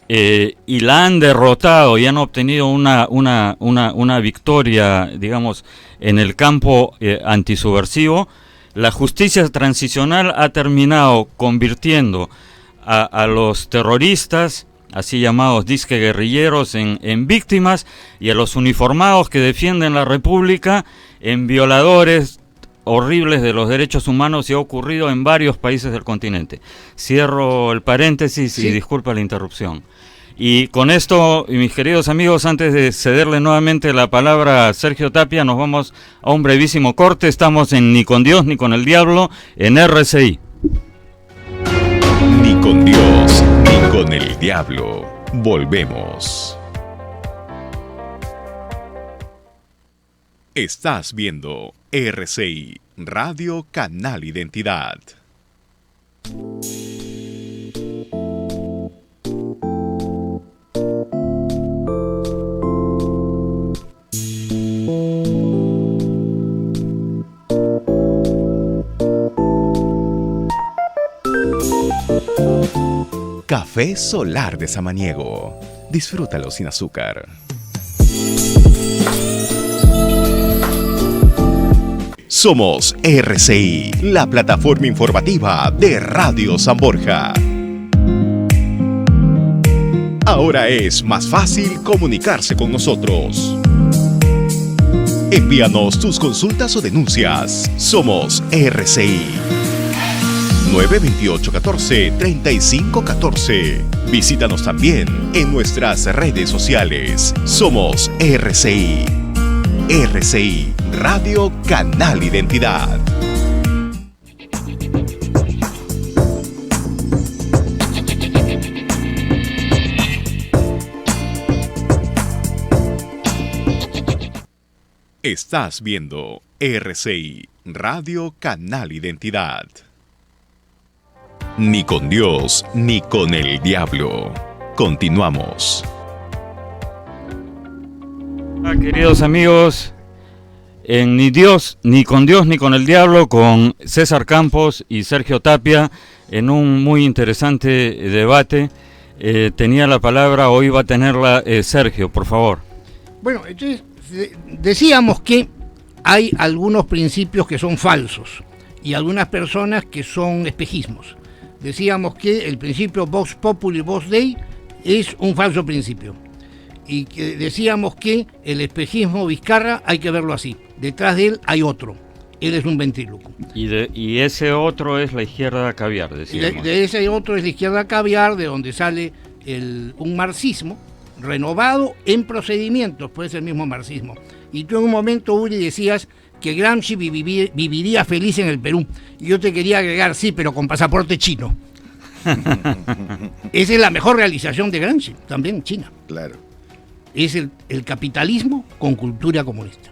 y la han derrotado y han obtenido una victoria, digamos, en el campo antisubversivo, la justicia transicional ha terminado convirtiendo a los terroristas, así llamados disque guerrilleros, en víctimas, y a los uniformados que defienden la República en violadores horribles de los derechos humanos, y ha ocurrido en varios países del continente. Cierro el paréntesis y disculpa la interrupción. Y con esto, mis queridos amigos, antes de cederle nuevamente la palabra a Sergio Tapia, nos vamos a un brevísimo corte. Estamos en Ni con Dios ni con el Diablo, en RCI. Ni con Dios ni con el diablo. Volvemos. Estás viendo RCI, Radio Canal Identidad. Café Solar de Samaniego. Disfrútalo sin azúcar. Somos RCI, la plataforma informativa de Radio San Borja. Ahora es más fácil comunicarse con nosotros. Envíanos tus consultas o denuncias. Somos RCI. 928-14-3514. Visítanos también en nuestras redes sociales. Somos RCI. RCI, Radio Canal Identidad. Estás viendo RCI, Radio Canal Identidad. Ni con Dios, ni con el diablo. Continuamos. Queridos amigos, en Ni Dios, ni con Dios, ni con el diablo, con César Campos y Sergio Tapia, en un muy interesante debate. Tenía la palabra, hoy va a tenerla Sergio, por favor. Bueno, entonces decíamos que hay algunos principios que son falsos y algunas personas que son espejismos. Decíamos que el principio Vox Populi, Vox Dei es un falso principio. Y que decíamos que el espejismo Vizcarra hay que verlo así. Detrás de él hay otro. Él es un ventríloco. Y ese otro es la izquierda caviar, decíamos. De ese otro es la izquierda caviar, de donde sale un marxismo renovado en procedimientos, puede ser el mismo marxismo. Y tú en un momento, Uri, decías que Gramsci viviría feliz en el Perú. Y yo te quería agregar, sí, pero con pasaporte chino. Esa es la mejor realización de Gramsci, también China. Claro. Es el capitalismo con cultura comunista.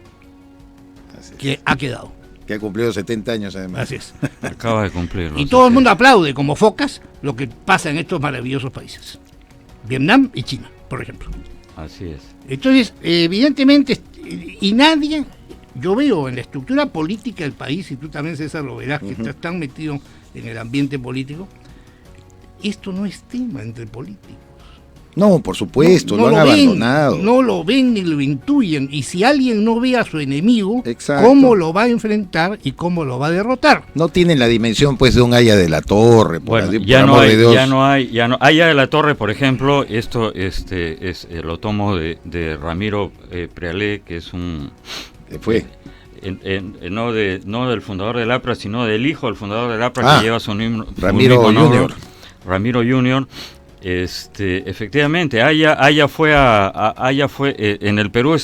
Que ha quedado. Que ha cumplido 70 años además. Así es. Acaba de cumplirlo. Y todo el mundo aplaude como focas lo que pasa en estos maravillosos países. Vietnam y China, por ejemplo. Así es. Entonces, evidentemente, y nadie, yo veo en la estructura política del país, y tú también, César, lo verás, que estás tan metido en el ambiente político, esto no es tema entre políticos. No, por supuesto, No lo han ven, abandonado. no lo ven ni lo intuyen. Y si alguien no ve a su enemigo, Exacto. ¿cómo lo va a enfrentar y cómo lo va a derrotar? No tienen la dimensión pues de un Haya de la Torre, por Bueno, así- por ya no amor hay, de Dios. Haya de la Torre, por ejemplo, esto lo tomo de Ramiro Prealé, que es un Fue. no del fundador del APRA, sino del hijo del fundador del APRA, que lleva su mismo Ramiro nombre, Junior. Ramiro Junior. Efectivamente, Haya fue en el Perú,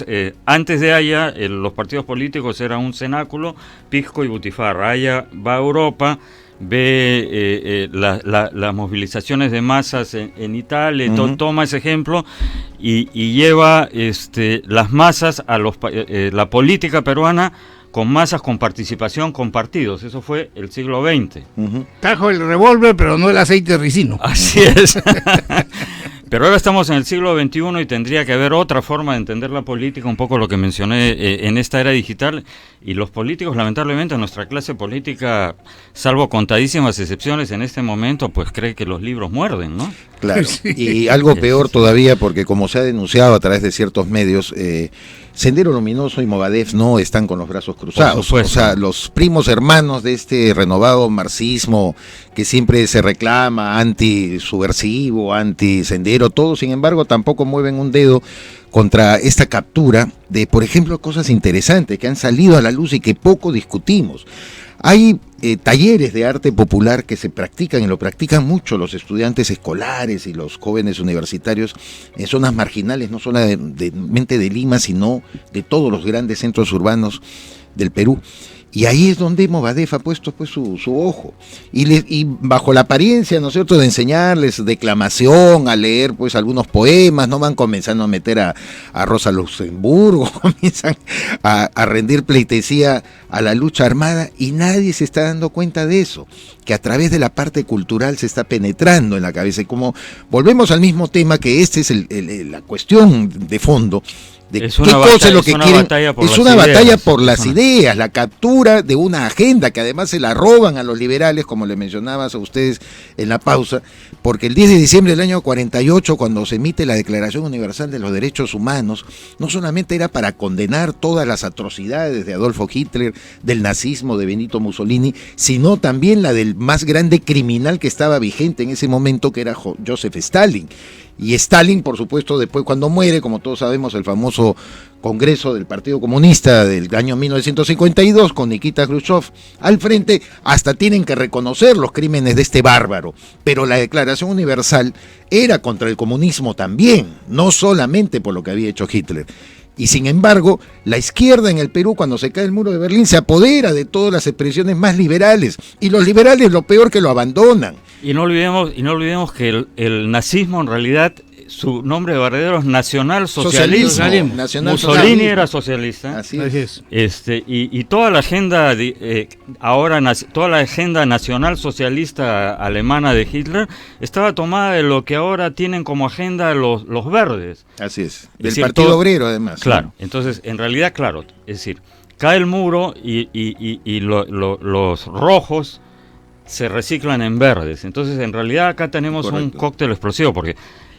antes de Haya, los partidos políticos eran un cenáculo, pisco y butifarra. Haya va a Europa, ve las movilizaciones de masas en Italia, toma ese ejemplo y lleva las masas a la política peruana con masas, con participación, con partidos. Eso fue el siglo XX. Trajo el revólver, pero no el aceite ricino. Así es. Pero ahora estamos en el siglo XXI y tendría que haber otra forma de entender la política, un poco lo que mencioné en esta era digital. Y los políticos, lamentablemente, nuestra clase política, salvo contadísimas excepciones en este momento, pues cree que los libros muerden, ¿no? Claro, Sí. y algo peor todavía, porque como se ha denunciado a través de ciertos medios, Sendero Luminoso y Movadef no están con los brazos cruzados. Por supuesto. O sea, los primos hermanos de este renovado marxismo que siempre se reclama anti-subversivo, anti-sendero, todos, sin embargo, tampoco mueven un dedo contra esta captura de, por ejemplo, cosas interesantes que han salido a la luz y que poco discutimos. Hay talleres de arte popular que se practican y lo practican mucho los estudiantes escolares y los jóvenes universitarios en zonas marginales, no solamente de Lima, sino de todos los grandes centros urbanos del Perú. Y ahí es donde Movadef ha puesto pues su ojo. Y bajo la apariencia, ¿no es cierto?, de enseñarles declamación, a leer pues algunos poemas, no van comenzando a meter a Rosa Luxemburgo, comienzan a rendir pleitesía a la lucha armada y nadie se está dando cuenta de eso, que a través de la parte cultural se está penetrando en la cabeza. Y como volvemos al mismo tema, que este es la cuestión de fondo, de Es qué una cosa batalla- es lo es que una quieren. batalla por Es las una batalla ideas. por las Es una- ideas, la captura de una agenda que además se la roban a los liberales, como le mencionabas a ustedes en la pausa, porque el 10 de diciembre del año 48, cuando se emite la Declaración Universal de los Derechos Humanos, no solamente era para condenar todas las atrocidades de Adolfo Hitler, del nazismo de Benito Mussolini, sino también la del más grande criminal que estaba vigente en ese momento, que era Joseph Stalin. Y Stalin, por supuesto, después cuando muere, como todos sabemos, el famoso Congreso del Partido Comunista del año 1952, con Nikita Khrushchev al frente, hasta tienen que reconocer los crímenes de este bárbaro. Pero la Declaración Universal era contra el comunismo también, no solamente por lo que había hecho Hitler. Y sin embargo, la izquierda en el Perú, cuando se cae el muro de Berlín, se apodera de todas las expresiones más liberales. Y los liberales, lo peor, que lo abandonan. Y no olvidemos que el nazismo, en realidad, su nombre verdadero es Nacional Socialismo. Socialismo. Nacional Mussolini Socialismo. era socialista. Así Así es. es. Y toda la agenda toda la agenda nacional socialista alemana de Hitler estaba tomada de lo que ahora tienen como agenda los verdes. Así es. Es Del decir, Partido todo- Obrero, además. Claro, entonces en realidad, claro, es decir, cae el muro y los rojos se reciclan en verdes. Entonces en realidad acá tenemos un Correcto. cóctel explosivo,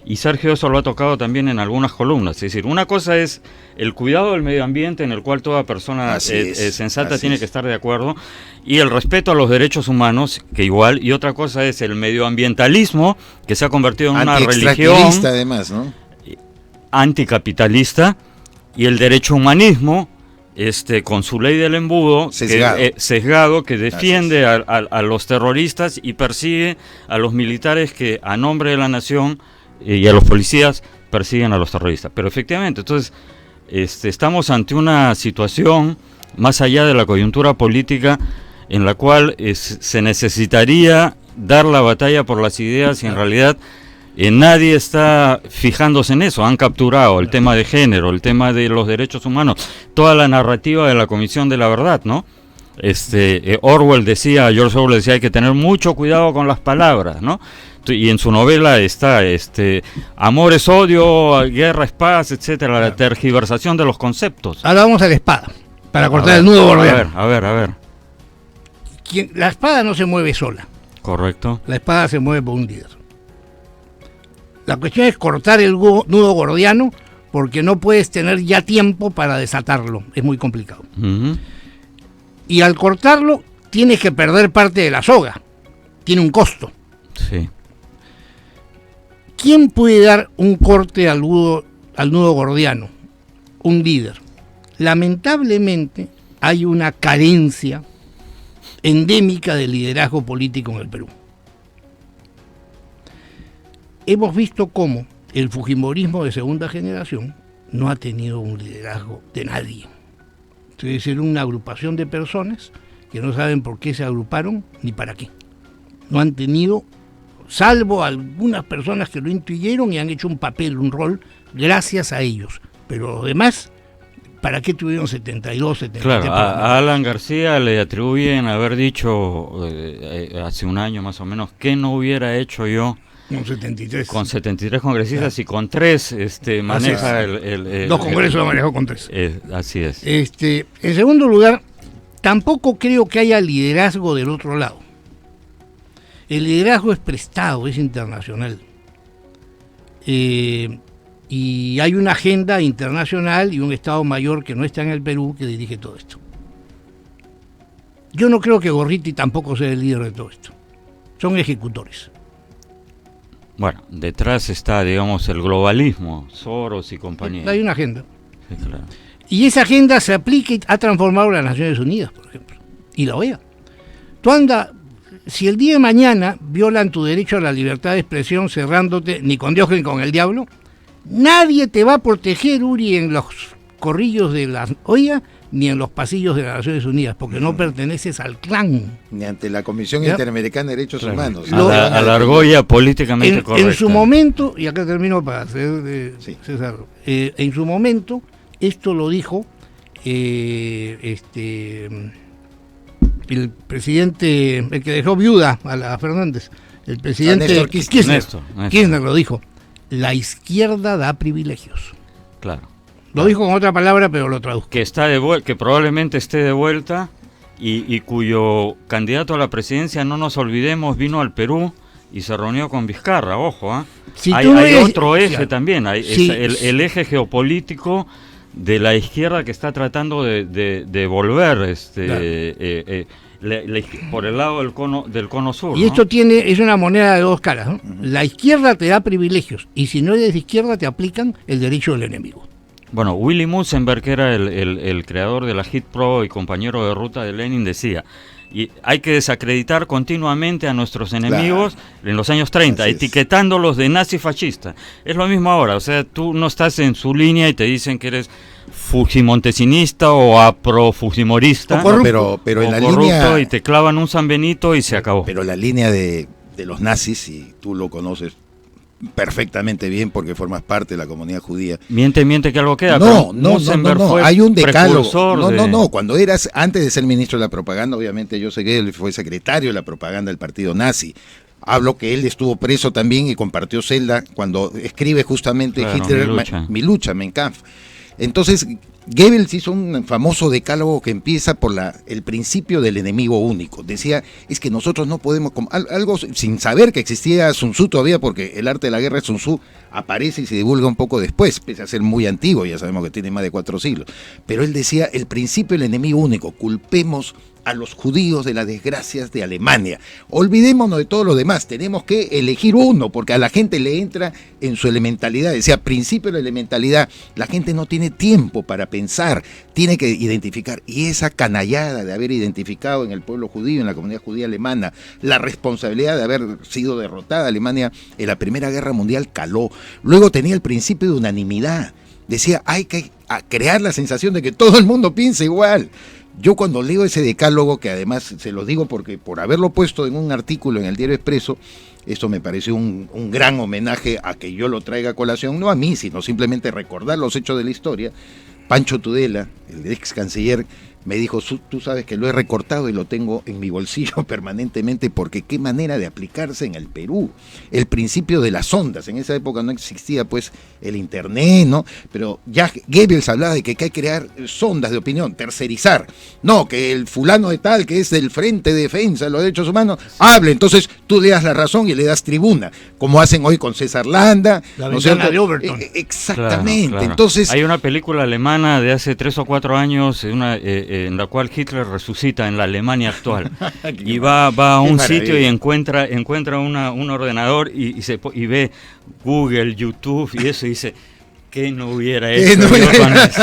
y Sergio eso lo ha tocado también en algunas columnas. Es decir, una cosa es el cuidado del medio ambiente, en el cual toda persona Así es, sensata así tiene es. que estar de acuerdo, y el respeto a los derechos humanos, que igual, y otra cosa es el medioambientalismo, que se ha convertido en una religión Antiextractivista, además, ¿no? anticapitalista, y el derecho humanismo, con su ley del embudo Sesgado. que defiende a los terroristas y persigue a los militares que a nombre de la nación y a los policías persiguen a los terroristas. Pero efectivamente, entonces estamos ante una situación más allá de la coyuntura política en la cual se necesitaría dar la batalla por las ideas y en realidad nadie está fijándose en eso. Han capturado el tema de género, el tema de los derechos humanos, toda la narrativa de la Comisión de la Verdad, ¿no? George Orwell decía, hay que tener mucho cuidado con las palabras, ¿no? Y en su novela está amor es odio, guerra es paz, etcétera, la tergiversación de los conceptos. Ahora vamos a la espada, para cortar el nudo gordiano. A ver. La espada no se mueve sola, Correcto. la espada se mueve por un líder. La cuestión es cortar el nudo gordiano, porque no puedes tener ya tiempo para desatarlo, es muy complicado. Y al cortarlo tienes que perder parte de la soga, tiene un costo. Sí. ¿Quién puede dar un corte al nudo gordiano? Un líder. Lamentablemente hay una carencia endémica de liderazgo político en el Perú. Hemos visto cómo el fujimorismo de segunda generación no ha tenido un liderazgo de nadie. Es decir, una agrupación de personas que no saben por qué se agruparon ni para qué. No han tenido, salvo algunas personas que lo intuyeron y han hecho un papel, un rol, gracias a ellos. Pero los demás, ¿para qué tuvieron 72, 73? Claro, a Alan García le atribuyen haber dicho hace un año más o menos que no hubiera hecho yo con 73. Con 73 congresistas, y con 3 maneja el 2 congresos lo manejó con 3. Así es. En segundo lugar, tampoco creo que haya liderazgo del otro lado. El liderazgo es prestado, es internacional. Y hay una agenda internacional y un Estado Mayor que no está en el Perú que dirige todo esto. Yo no creo que Gorriti tampoco sea el líder de todo esto. Son ejecutores. Bueno, detrás está, digamos, el globalismo, Soros y compañía. Hay una agenda. Sí, claro. Y esa agenda se aplica y ha transformado las Naciones Unidas, por ejemplo, y la OEA. Tú si el día de mañana violan tu derecho a la libertad de expresión cerrándote ni con Dios ni con el diablo, nadie te va a proteger, Uri, en los corrillos de la OEA ni en los pasillos de las Naciones Unidas, porque no perteneces al clan. Ni ante la Comisión Interamericana de Derechos Humanos. A la argolla políticamente correcta. En su momento, y acá termino para hacer César, en su momento, esto lo dijo el presidente, el que dejó viuda a la Fernández, el presidente Kirchner lo dijo: la izquierda da privilegios. Claro. Lo dijo con otra palabra, pero lo traduzco. Que probablemente esté de vuelta y cuyo candidato a la presidencia, no nos olvidemos, vino al Perú y se reunió con Vizcarra, ojo. Hay otro eje también, el eje geopolítico de la izquierda que está tratando de volver por el lado del cono sur. Y esto es una moneda de dos caras, ¿no? La izquierda te da privilegios y si no eres de izquierda te aplican el derecho del enemigo. Bueno, Willy Mutzenberg, que era el creador de la HitPro y compañero de ruta de Lenin, decía: y hay que desacreditar continuamente a nuestros enemigos en los años 30, etiquetándolos de nazi-fascista. Es lo mismo ahora, o sea, tú no estás en su línea y te dicen que eres fujimontesinista o aprofujimorista, pero en la corrupto, línea, y te clavan un San Benito y se acabó. Pero la línea de los nazis, y tú lo conoces perfectamente bien porque formas parte de la comunidad judía. Miente que algo queda. No, hay un decálogo. No, cuando antes de ser ministro de la propaganda, obviamente yo sé que él fue secretario de la propaganda del partido nazi. Hablo que él estuvo preso también y compartió celda cuando escribe justamente Hitler, mi lucha, Mein Kampf. Entonces, Goebbels hizo un famoso decálogo que empieza por el principio del enemigo único. Decía, es que nosotros no podemos, algo sin saber que existía Sun Tzu todavía, porque el arte de la guerra de Sun Tzu aparece y se divulga un poco después, pese a ser muy antiguo, ya sabemos que tiene más de 4 siglos. Pero él decía, el principio del enemigo único, culpemos a los judíos de las desgracias de Alemania. Olvidémonos de todo lo demás, tenemos que elegir uno, porque a la gente le entra en su elementalidad. Decía, principio de la elementalidad, la gente no tiene tiempo para pensar, tiene que identificar. Y esa canallada de haber identificado en el pueblo judío, en la comunidad judía alemana, la responsabilidad de haber sido derrotada Alemania en la Primera Guerra Mundial caló. Luego tenía el principio de unanimidad. Decía, hay que crear la sensación de que todo el mundo piensa igual. Yo cuando leo ese decálogo, que además se lo digo porque por haberlo puesto en un artículo en el Diario Expreso, esto me pareció un gran homenaje a que yo lo traiga a colación, no a mí, sino simplemente recordar los hechos de la historia. Pancho Tudela, el ex canciller, me dijo, tú sabes que lo he recortado y lo tengo en mi bolsillo permanentemente, porque qué manera de aplicarse en el Perú. El principio de las ondas, en esa época no existía pues el internet, ¿no? Pero ya Goebbels hablaba de que hay que crear sondas de opinión, tercerizar. No, que el fulano de tal, que es del Frente de Defensa de los Derechos Humanos, hable, entonces tú le das la razón y le das tribuna, como hacen hoy con César Landa. La ventana de Overton. Exactamente. Claro. Entonces, hay una película alemana de hace 3 o 4 años, en la cual Hitler resucita en la Alemania actual y va a un sitio y encuentra un ordenador y ve Google, YouTube y eso, y dice, ¿qué no hubiera hecho yo con eso?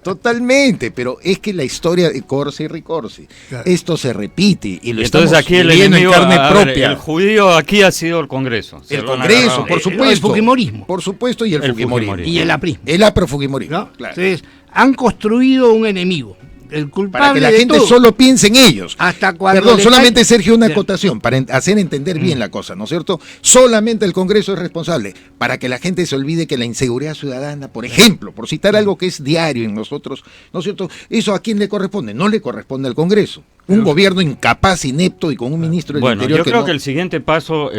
Totalmente, pero es que la historia de Corsi y Ricorsi, claro, esto se repite y lo entonces estamos aquí el viviendo en enemigo, carne propia. El judío aquí ha sido el Congreso. El Congreso, por supuesto. El fujimorismo. Por supuesto, y el fujimorismo. Y el aprismo. El aprofujimorismo, ¿No? claro. Entonces, han construido un enemigo. El culpable para que la de gente todo. solo piense en ellos. Hasta cuando Perdón, solamente, Sergio, una sí, acotación para hacer entender bien la cosa, ¿no es cierto? Solamente el Congreso es responsable para que la gente se olvide que la inseguridad ciudadana, por ejemplo, por citar algo que es diario en nosotros, ¿no es cierto? ¿Eso a quién le corresponde? No le corresponde al Congreso. Un gobierno incapaz, inepto y con un ministro del Interior yo que creo no... que el siguiente paso,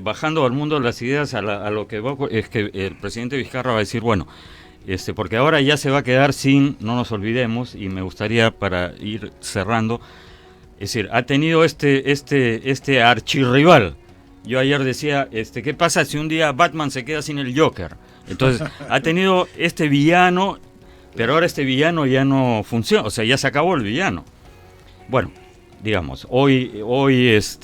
bajando al mundo de las ideas a lo que va, es que el presidente Vizcarra va a decir, bueno, porque ahora ya se va a quedar sin, no nos olvidemos, y me gustaría para ir cerrando, es decir, ha tenido este archirrival. Yo ayer decía, ¿qué pasa si un día Batman se queda sin el Joker? Entonces, ha tenido este villano, pero ahora este villano ya no funciona, o sea, ya se acabó el villano. Bueno, digamos, hoy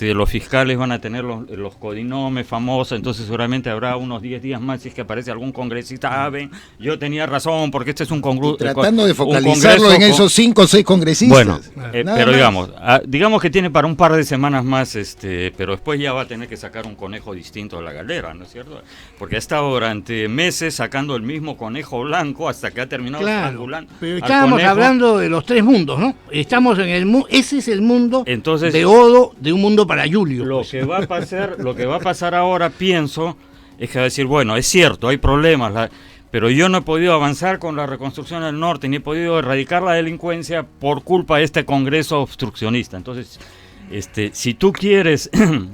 los fiscales van a tener los codinomes famosos, entonces seguramente habrá unos 10 días más si es que aparece algún congresista, ven, yo tenía razón, porque este es un congreso. Tratando de focalizarlo en esos 5 o 6 congresistas. Bueno, pero digamos que tiene para un par de semanas más, pero después ya va a tener que sacar un conejo distinto de la galera, ¿no es cierto? Porque ha estado durante meses sacando el mismo conejo blanco hasta que ha terminado estrangulando. Pero estábamos hablando de los 3 mundos, ¿no? Estamos en el ese es el mundo. Entonces, de Odo, de un mundo para Julio. Lo que va a pasar ahora, pienso, es que va a decir, bueno, es cierto, hay problemas, pero yo no he podido avanzar con la reconstrucción del norte, ni he podido erradicar la delincuencia por culpa de este Congreso obstruccionista. Entonces, si tú quieres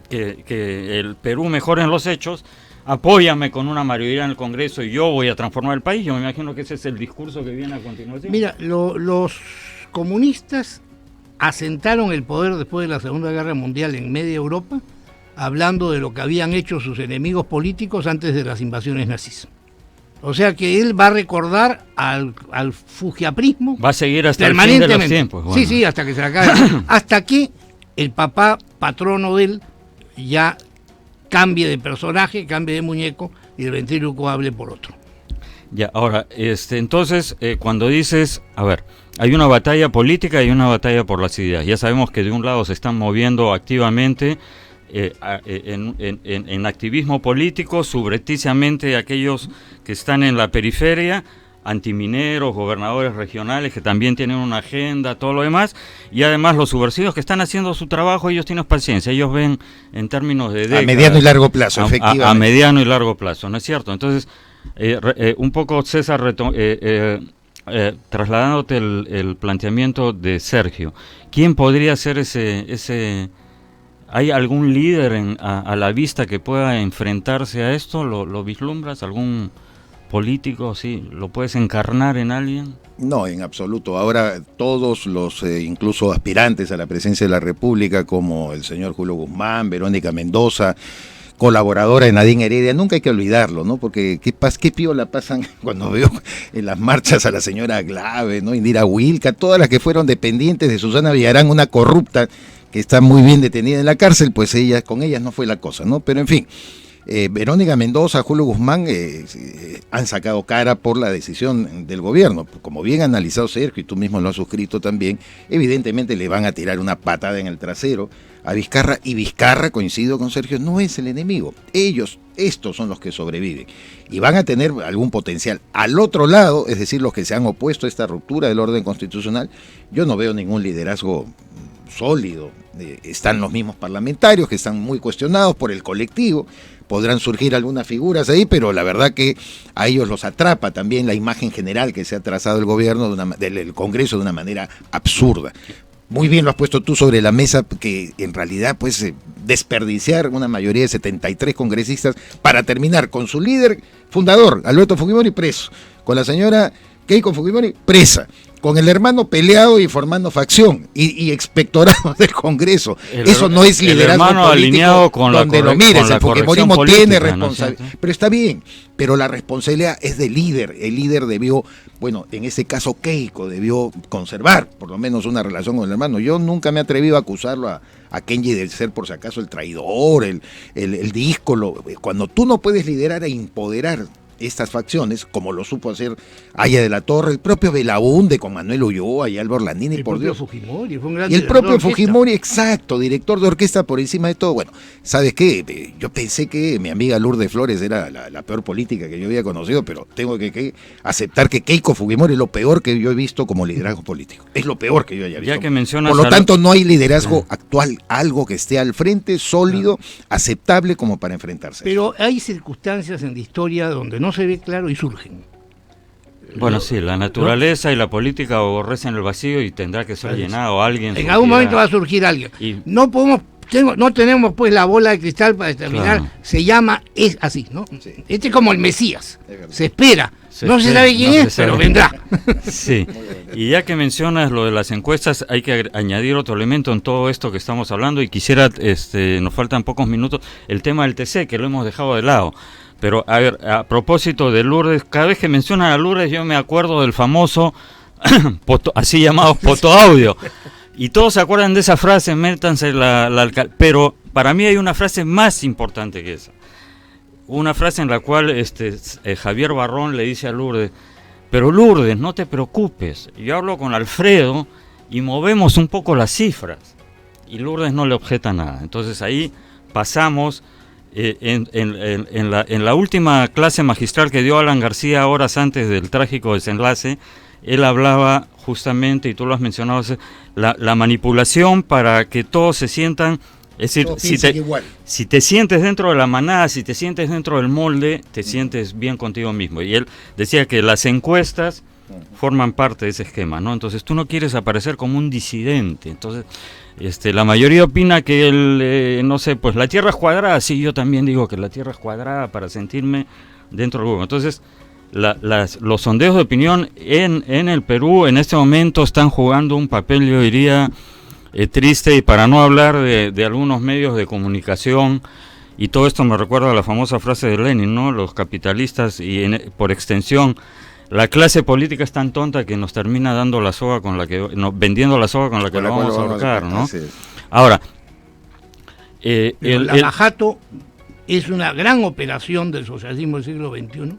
que el Perú mejore en los hechos, apóyame con una mayoría en el Congreso y yo voy a transformar el país. Yo me imagino que ese es el discurso que viene a continuación. Mira, los comunistas asentaron el poder después de la Segunda Guerra Mundial en media Europa, hablando de lo que habían hecho sus enemigos políticos antes de las invasiones nazis. O sea que él va a recordar al fujiaprismo. Va a seguir hasta el fin de los tiempos. Bueno. Sí, hasta que se acabe. Hasta que el papá patrono de él ya cambie de personaje, cambie de muñeco y el ventríloco hable por otro. Ya, ahora, entonces, cuando dices, a ver, hay una batalla política y una batalla por las ideas. Ya sabemos que de un lado se están moviendo activamente en activismo político, subrepticiamente aquellos que están en la periferia, antimineros, gobernadores regionales que también tienen una agenda, todo lo demás, y además los subversivos que están haciendo su trabajo, ellos tienen paciencia, ellos ven en términos de décadas, a mediano y largo plazo, efectivamente. A mediano y largo plazo, ¿no es cierto? Entonces, un poco, César, trasladándote el planteamiento de Sergio, ¿quién podría ser ese ¿hay algún líder a la vista que pueda enfrentarse a esto? ¿Lo vislumbras? ¿Algún político, sí? ¿Lo puedes encarnar en alguien? No, en absoluto. Ahora todos los, incluso aspirantes a la presidencia de la República, como el señor Julio Guzmán, Verónica Mendoza, colaboradora de Nadine Heredia, nunca hay que olvidarlo, ¿no? Porque qué piola pasan cuando veo en las marchas a la señora Glave, ¿no? Indira Wilca, todas las que fueron dependientes de Susana Villarán, una corrupta que está muy bien detenida en la cárcel, pues con ellas no fue la cosa, ¿no? Pero en fin, Verónica Mendoza, Julio Guzmán han sacado cara por la decisión del gobierno. Como bien analizado Sergio, y tú mismo lo has suscrito también, evidentemente le van a tirar una patada en el trasero a Vizcarra, y Vizcarra, coincido con Sergio, no es el enemigo. Estos son los que sobreviven y van a tener algún potencial. Al otro lado, es decir, los que se han opuesto a esta ruptura del orden constitucional, yo no veo ningún liderazgo sólido. Están los mismos parlamentarios que están muy cuestionados por el colectivo. Podrán surgir algunas figuras ahí, pero la verdad que a ellos los atrapa también la imagen general que se ha trazado el gobierno, del Congreso, de una manera absurda. Muy bien lo has puesto tú sobre la mesa, que en realidad pues desperdiciar una mayoría de 73 congresistas para terminar con su líder fundador, Alberto Fujimori, preso, con la señora Keiko Fujimori presa, con el hermano peleado y formando facción y expectorado del Congreso. Eso no es liderazgo político, alineado con donde lo mires. El fujimorismo tiene responsabilidad, ¿no? pero está bien, pero la responsabilidad es del líder. El líder debió, bueno, en ese caso Keiko debió conservar por lo menos una relación con el hermano. Yo nunca me he atrevido a acusarlo a Kenji de ser por si acaso el traidor, el díscolo. Cuando tú no puedes liderar e empoderar estas facciones, como lo supo hacer Aya de la Torre, el propio Belaúnde con Manuel Ulloa y Álvaro Orlandini, por Dios. Fujimori, fue un gran y el propio Fujimori, exacto, director de orquesta por encima de todo. Bueno, ¿sabes qué? Yo pensé que mi amiga Lourdes Flores era la peor política que yo había conocido, pero tengo que aceptar que Keiko Fujimori es lo peor que yo he visto como liderazgo político. Es lo peor que yo haya visto. Ya que mencionas por lo tanto, no hay liderazgo actual, algo que esté al frente, sólido, aceptable como para enfrentarse. Pero hay circunstancias en la historia donde no se ve claro y surgen. Bueno, sí, la naturaleza y la política aborrecen el vacío y tendrá que ser llenado alguien. En algún momento va a surgir alguien. No tenemos pues la bola de cristal para determinar, claro. Se llama, es así, ¿no? Sí. Este es como el Mesías, se espera. No se sabe quién es, pero vendrá. Sí, y ya que mencionas lo de las encuestas, hay que añadir otro elemento en todo esto que estamos hablando y quisiera, nos faltan pocos minutos, el tema del TC, que lo hemos dejado de lado. Pero, a ver, a propósito de Lourdes, cada vez que mencionan a Lourdes yo me acuerdo del famoso, así llamado fotoaudio. Y todos se acuerdan de esa frase, métanse la alcaldía. Pero para mí hay una frase más importante que esa. Una frase en la cual Javier Barrón le dice a Lourdes, pero Lourdes, no te preocupes, yo hablo con Alfredo y movemos un poco las cifras. Y Lourdes no le objeta nada. Entonces ahí pasamos... En la última clase magistral que dio Alan García horas antes del trágico desenlace, él hablaba justamente, y tú lo has mencionado, la manipulación para que todos se sientan, es decir, si te sientes dentro de la manada, si te sientes dentro del molde, te sientes bien contigo mismo. Y él decía que las encuestas forman parte de ese esquema, ¿no? Entonces tú no quieres aparecer como un disidente, entonces... la mayoría opina que no sé, pues la Tierra es cuadrada. Sí, yo también digo que la Tierra es cuadrada para sentirme dentro del grupo. Entonces, los sondeos de opinión en el Perú en este momento están jugando un papel, yo diría, triste, y para no hablar de algunos medios de comunicación, y todo esto me recuerda a la famosa frase de Lenin, ¿no? Los capitalistas y por extensión la clase política es tan tonta que nos termina dando la soga con la que vendiendo la soga con la que lo vamos a ahorcar, ¿no? Ahora, el Ajato es una gran operación del socialismo del siglo XXI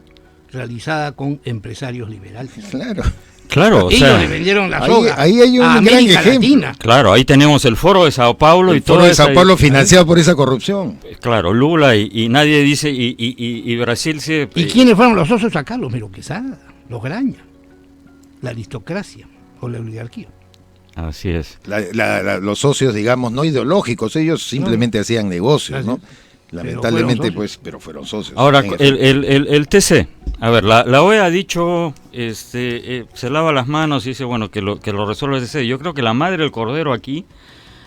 realizada con empresarios liberales. Claro, o ellos sea, le vendieron la soga ahí hay un a gran América ejemplo. Latina. Claro, ahí tenemos el Foro de Sao Paulo y todo. El Foro de Sao Paulo financiado por esa corrupción. Claro, Lula y nadie dice, y Brasil sí. ¿Y quiénes fueron los socios acá? Los Mero Quesada, los Graña, la aristocracia o la oligarquía. Así es. Los socios, digamos, no ideológicos, ellos simplemente hacían negocios, ¿no? Lamentablemente, pero fueron socios. Ahora, el TC, a ver, la OEA ha dicho, se lava las manos y dice, bueno, que lo resuelva el TC. Yo creo que la madre del cordero aquí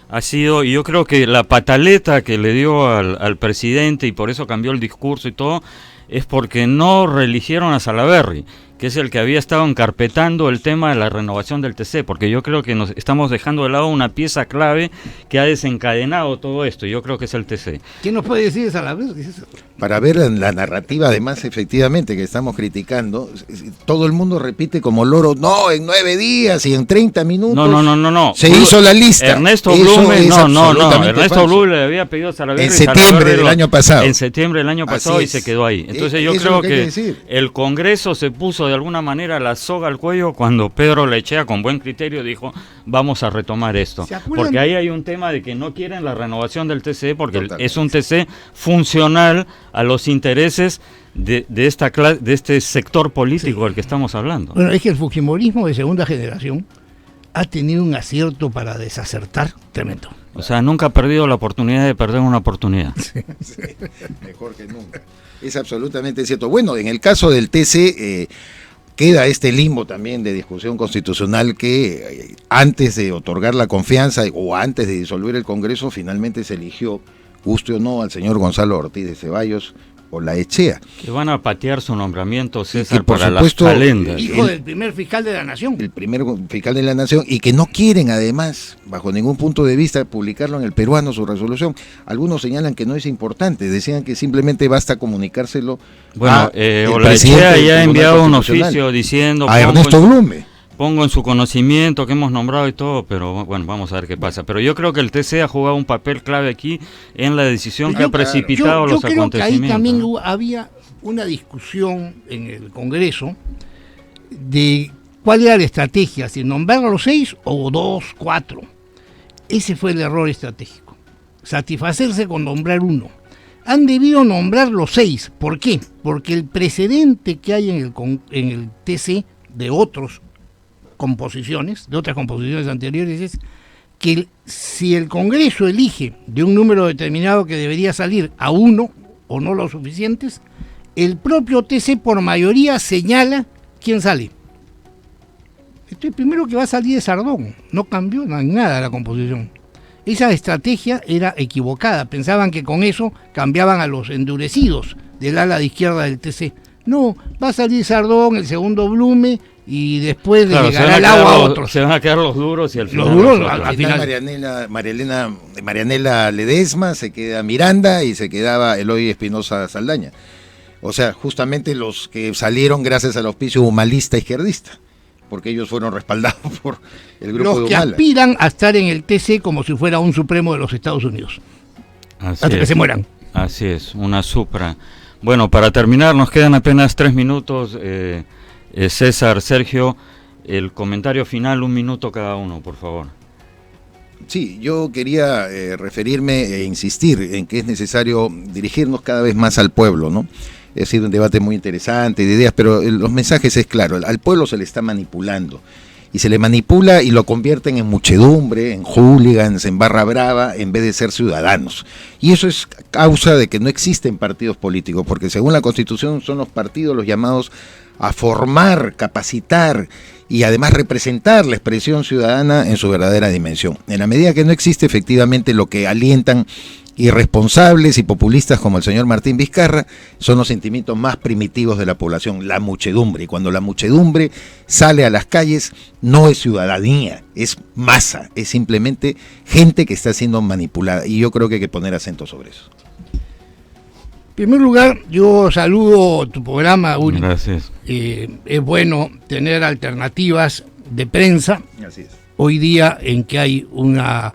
ha sido, y yo creo que la pataleta que le dio al presidente, y por eso cambió el discurso y todo, es porque no reeligieron a Salaverry, que es el que había estado encarpetando el tema de la renovación del TC, porque yo creo que nos estamos dejando de lado una pieza clave que ha desencadenado todo esto, y yo creo que es el TC. ¿Quién nos puede decir Salaverry? Para ver la narrativa, además, efectivamente, que estamos criticando, todo el mundo repite como loro, no, en 9 días y en 30 minutos. No. Se hizo la lista. Ernesto Blume, no. Ernesto Blume le había pedido a Salaverry. En septiembre del año pasado. En septiembre del año pasado y se quedó ahí. Entonces yo creo que el Congreso se puso de alguna manera la soga al cuello cuando Pedro Lechea, con buen criterio, dijo, vamos a retomar esto. Porque ahí hay un tema de que no quieren la renovación del TC, porque es un TC funcional a los intereses de este sector político del que estamos hablando. Bueno, es que el fujimorismo de segunda generación ha tenido un acierto para desacertar tremendo. O sea, nunca ha perdido la oportunidad de perder una oportunidad. Sí, mejor que nunca. Es absolutamente cierto. Bueno, en el caso del TC, queda este limbo también de discusión constitucional que antes de otorgar la confianza o antes de disolver el Congreso, finalmente se eligió, guste o no, al señor Gonzalo Ortiz de Ceballos Olaechea. Que van a patear su nombramiento, César, por para supuesto, las calendas. Hijo del primer fiscal de la nación. El primer fiscal de la nación, y que no quieren además, bajo ningún punto de vista, publicarlo en el Peruano, su resolución. Algunos señalan que no es importante, decían que simplemente basta comunicárselo. Bueno, el Olaechea ya ha enviado un Constitucional, oficio diciendo... a Ernesto Blume. Pongo en su conocimiento que hemos nombrado y todo, pero bueno, vamos a ver qué pasa. Pero yo creo que el TC ha jugado un papel clave aquí en la decisión que ha precipitado los acontecimientos. Yo creo que ahí también había una discusión en el Congreso de cuál era la estrategia, si nombrar a los 6 o 2, 4. Ese fue el error estratégico. Satisfacerse con nombrar uno. Han debido nombrar los 6. ¿Por qué? Porque el precedente que hay en el TC de otras composiciones anteriores, es que si el Congreso elige de un número determinado que debería salir a uno o no los suficientes, el propio TC por mayoría señala quién sale. El primero que va a salir es Sardón, no cambió nada la composición. Esa estrategia era equivocada, pensaban que con eso cambiaban a los endurecidos del ala de izquierda del TC. No, va a salir Sardón, el segundo Blume, y después llegará el agua a otros. Se van a quedar los duros y al final... Los duros, al final Marianela Ledesma, se queda Miranda y se quedaba Eloy Espinosa Saldaña. O sea, justamente los que salieron gracias al auspicio humanista izquierdista, porque ellos fueron respaldados por el grupo los de Humala. Los que aspiran a estar en el TC como si fuera un supremo de los Estados Unidos. Así hasta que se mueran. Así es, una supra. Bueno, para terminar, nos quedan apenas 3 minutos. César, Sergio, el comentario final, 1 minuto cada uno, por favor. Sí, yo quería referirme e insistir en que es necesario dirigirnos cada vez más al pueblo, ¿no? Ha sido un debate muy interesante de ideas, pero los mensajes es claro, al pueblo se le está manipulando. Y se le manipula y lo convierten en muchedumbre, en hooligans, en barra brava, en vez de ser ciudadanos. Y eso es causa de que no existen partidos políticos, porque según la Constitución son los partidos los llamados a formar, capacitar y además representar la expresión ciudadana en su verdadera dimensión. En la medida que no existe efectivamente lo que alientan irresponsables y populistas como el señor Martín Vizcarra, son los sentimientos más primitivos de la población, la muchedumbre. Y cuando la muchedumbre sale a las calles, no es ciudadanía, es masa, es simplemente gente que está siendo manipulada. Y yo creo que hay que poner acento sobre eso. En primer lugar, yo saludo tu programa, Uri. Gracias. Es bueno tener alternativas de prensa. Así es. Hoy día en que hay una...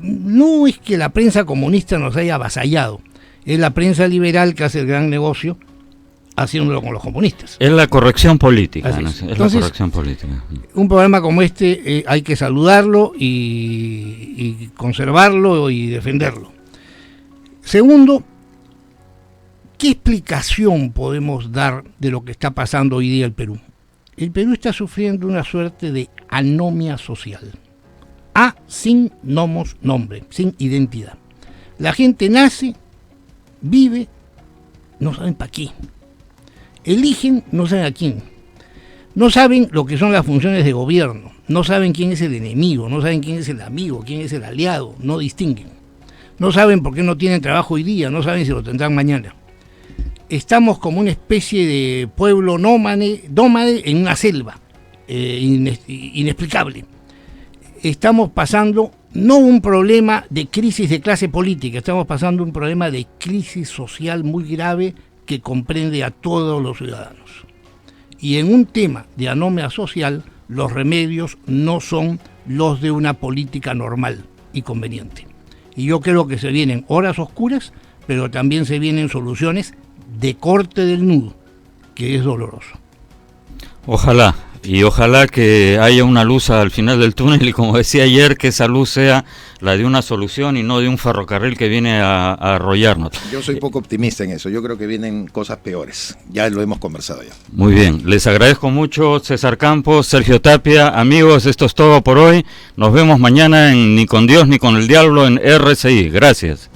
no es que la prensa comunista nos haya avasallado, es la prensa liberal que hace el gran negocio haciéndolo con los comunistas. Es la corrección política. ¿no? Es Entonces, la corrección política. Un programa como este hay que saludarlo y conservarlo y defenderlo. Segundo, ¿qué explicación podemos dar de lo que está pasando hoy día en el Perú? El Perú está sufriendo una suerte de anomia social. Sin nombre, sin identidad. La gente nace, vive, no saben para qué. Eligen, no saben a quién. No saben lo que son las funciones de gobierno. No saben quién es el enemigo, no saben quién es el amigo, quién es el aliado. No distinguen. No saben por qué no tienen trabajo hoy día, no saben si lo tendrán mañana. Estamos como una especie de pueblo nómade en una selva inexplicable. Estamos pasando no un problema de crisis de clase política, estamos pasando un problema de crisis social muy grave que comprende a todos los ciudadanos. Y en un tema de anomia social, los remedios no son los de una política normal y conveniente. Y yo creo que se vienen horas oscuras, pero también se vienen soluciones de corte del nudo, que es doloroso. Ojalá. y ojalá que haya una luz al final del túnel, y como decía ayer, que esa luz sea la de una solución y no de un ferrocarril que viene a arrollarnos. Yo soy poco optimista en eso, yo creo que vienen cosas peores, ya lo hemos conversado ya. Muy bien, les agradezco mucho, César Campos, Sergio Tapia. Amigos, esto es todo por hoy, nos vemos mañana en Ni con Dios ni con el Diablo en RCI. Gracias.